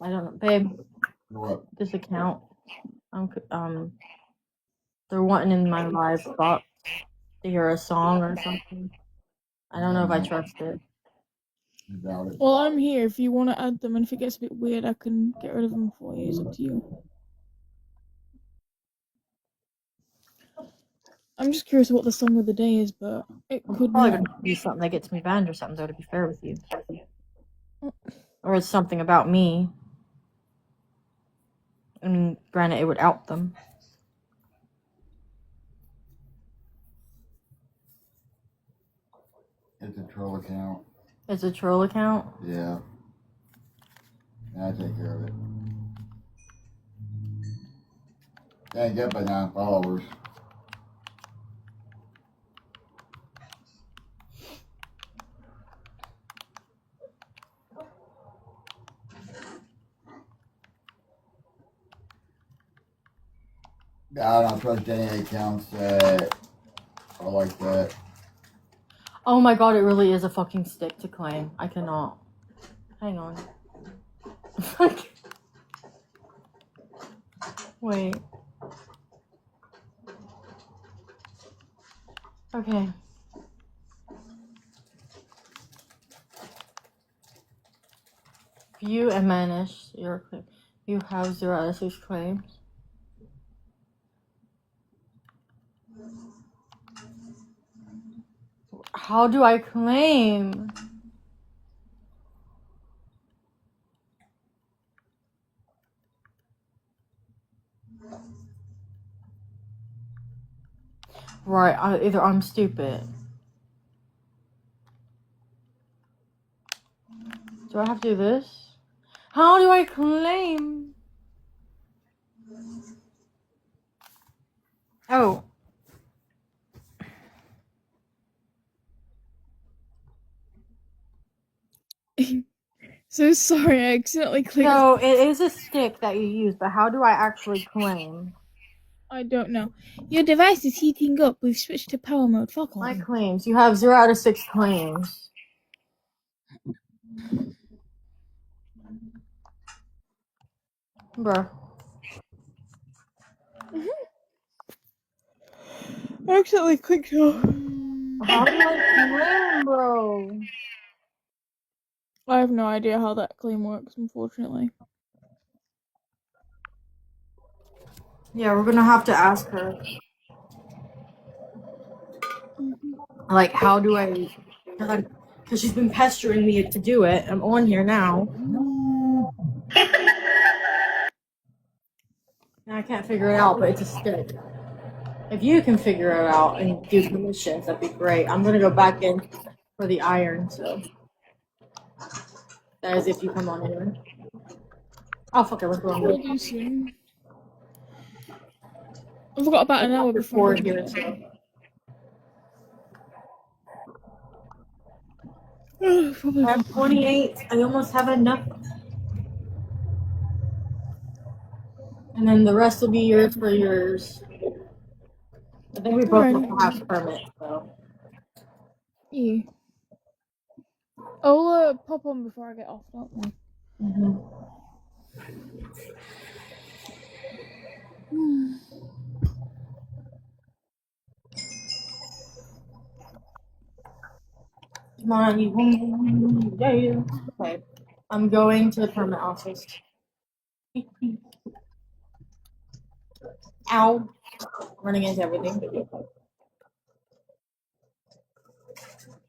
I don't know, babe. What? This account. They're wanting in my live box to hear a song or something. I don't know if I trust it. Well, I'm here if you want to add them, and if it gets a bit weird, I can get rid of them for you. It's up to you. I'm just curious what the song of the day is, but it could Probably gonna be something that gets me banned or something, though, to be fair with you. Or it's something about me. I mean, granted, it would out them. It's a troll account. It's a troll account? Yeah. I take care of it. Can't get but 9 followers. I don't trust any accounts that are like that. Oh my god, it really is a fucking stick to claim. I cannot. Hang on. Wait. Okay. View and manage your claim. You have 0 out of 6 claims. How do I claim? Right, either I'm stupid. Do I have to do this? How do I claim? Oh. So sorry, I accidentally clicked. So it is a stick that you use, but how do I actually claim? I don't know. Your device is heating up. We've switched to power mode. Fuck off. My claims. You have 0 out of 6 claims. Bruh. I accidentally clicked off. How do I claim, bro? I have no idea how that claim works, unfortunately. Yeah, we're gonna have to ask her. Like, how do I... Because she's been pestering me to do it. I'm on here now. And I can't figure it out, but it's a stick. If you can figure it out and do permissions, that'd be great. I'm gonna go back in for the iron, so... That is if you come on here. Oh, fuck it, what's wrong with We'll do soon. I've got about an hour before I'm here, going so. I have 28. I almost have enough. And then the rest will be yours for yours. I think we both have to have permit, so. Yeah. I'll pop on before I get off, don't we? Come on, you. Yeah. Okay. I'm going to the permit office. Ow. Running into everything.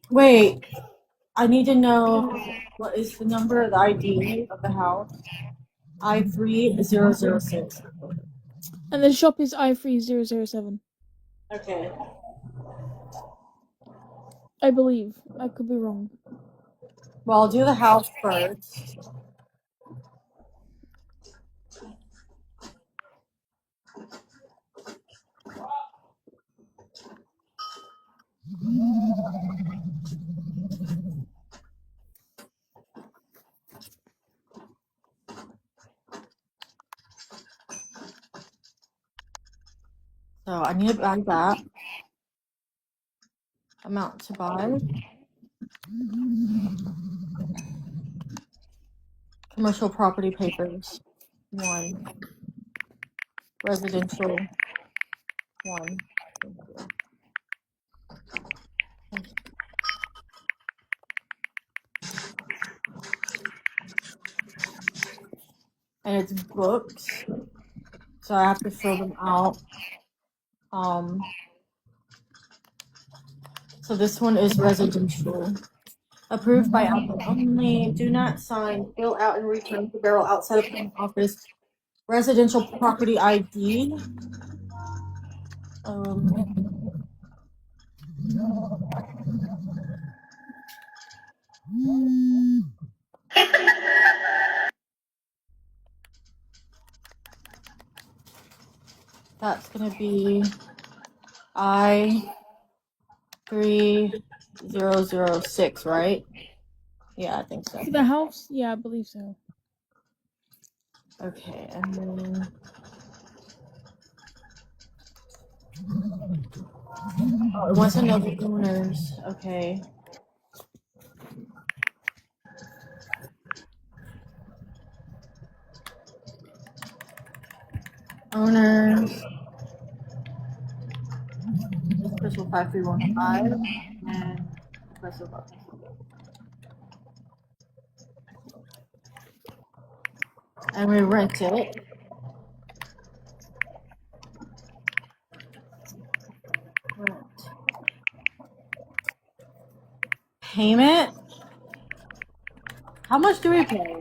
Wait. I need to know what is the number of the ID of the house. I3006. And the shop is I3007. Okay. I believe. I could be wrong. Well, I'll do the house first. So I need to buy that. Amount to buy. Commercial property papers. 1. Residential. 1. And it's books. So I have to fill them out. So this one is residential. Approved by applicant only. Do not sign, fill out, and return to barrel outside of the office. Residential property ID. That's gonna be I3006, right? Yeah, I think so. For the house? Yeah, I believe so. Okay, and then Oh, it wants to know the owners. Okay. Owners. Crystal 5315 and Crystal 5. And we rent it. Rent. Payment? How much do we pay?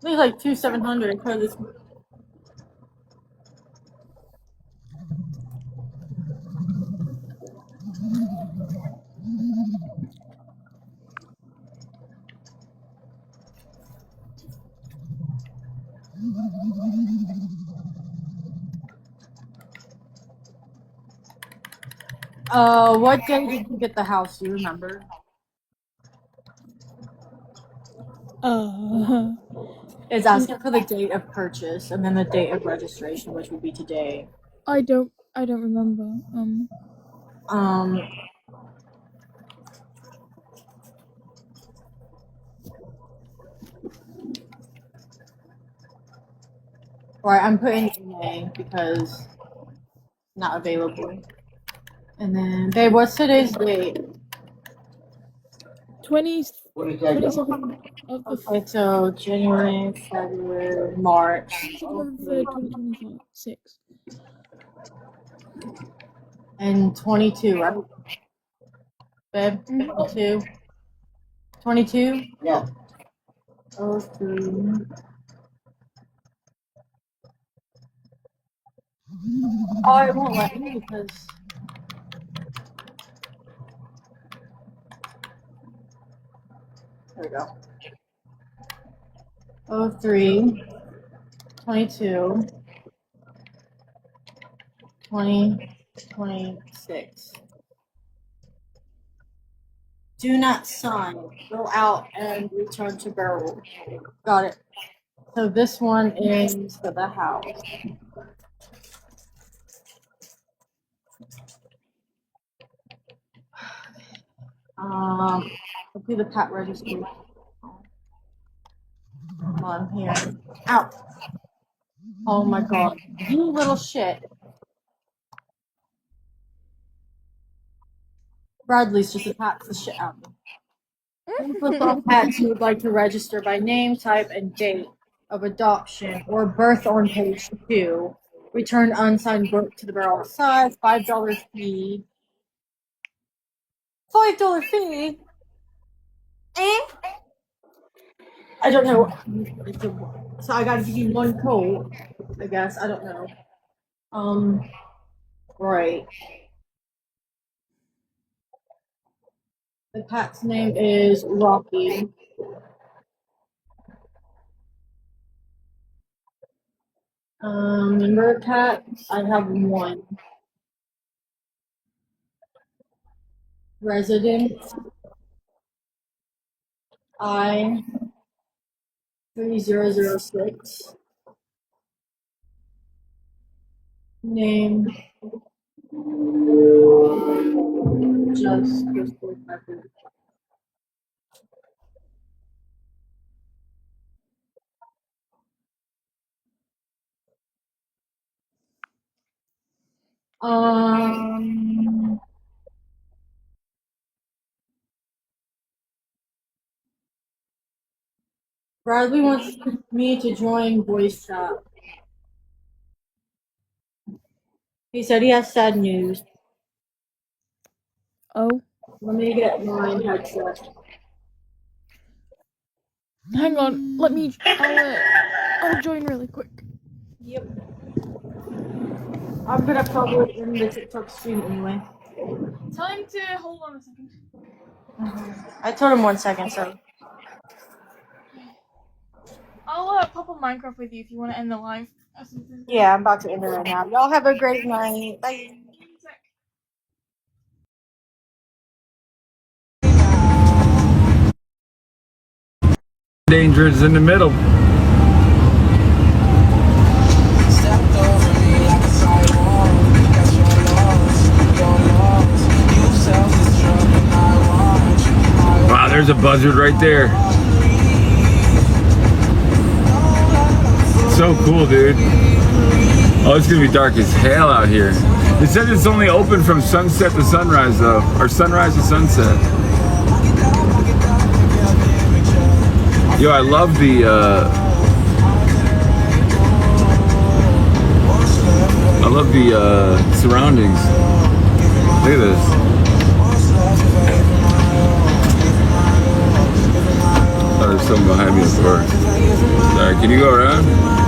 I think it's like $2,700 for this. What day did you get the house? Do you remember? It's asking for the date of purchase and then the date of registration, which would be today. I don't remember. Right, I'm putting May because not available. And then, babe, what's today's date? 27th of the Okay, so January, February, March. 2026. And 22, right? Babe, 22? 22? Yeah. Oh, 3. Oh, it won't let me because... There we go. 03, 22, 2026. Do not sign. Go out and return to barrel. Got it. So this one is for the house. Let's do the pet registry. Come on here. Out. Oh my god. You little shit. Bradley's just attacked the shit out of me. Please list all pets you would like to register by name, type, and date of adoption or birth on page 2. Return unsigned book to the barrel outside. $5 fee. $5 fee? I don't know. So I gotta give you one code, I guess. I don't know. Right. The cat's name is Rocky. Number of cats, I have 1. Resident, I 3006. Name, Justcrystal. Bradley wants me to join voice chat. He said he has sad news. Oh. Let me get my headset. Hang on, let me. I'll join really quick. Yep. I'm gonna probably end the TikTok stream anyway. Tell him to hold on a second. I told him 1 second, so. I'll pop on Minecraft with you if you want to end the live or something. Yeah, I'm about to end it right now. Y'all have a great night. Bye. Danger's in the middle. Stepped over me. there's a buzzard right there. So cool, dude. Oh, it's gonna be dark as hell out here. It says it's only open from sunset to sunrise though, or sunrise to sunset. Yo, I love the surroundings. Look at this. Oh, there's someone behind me, of course. Sorry, can you go around?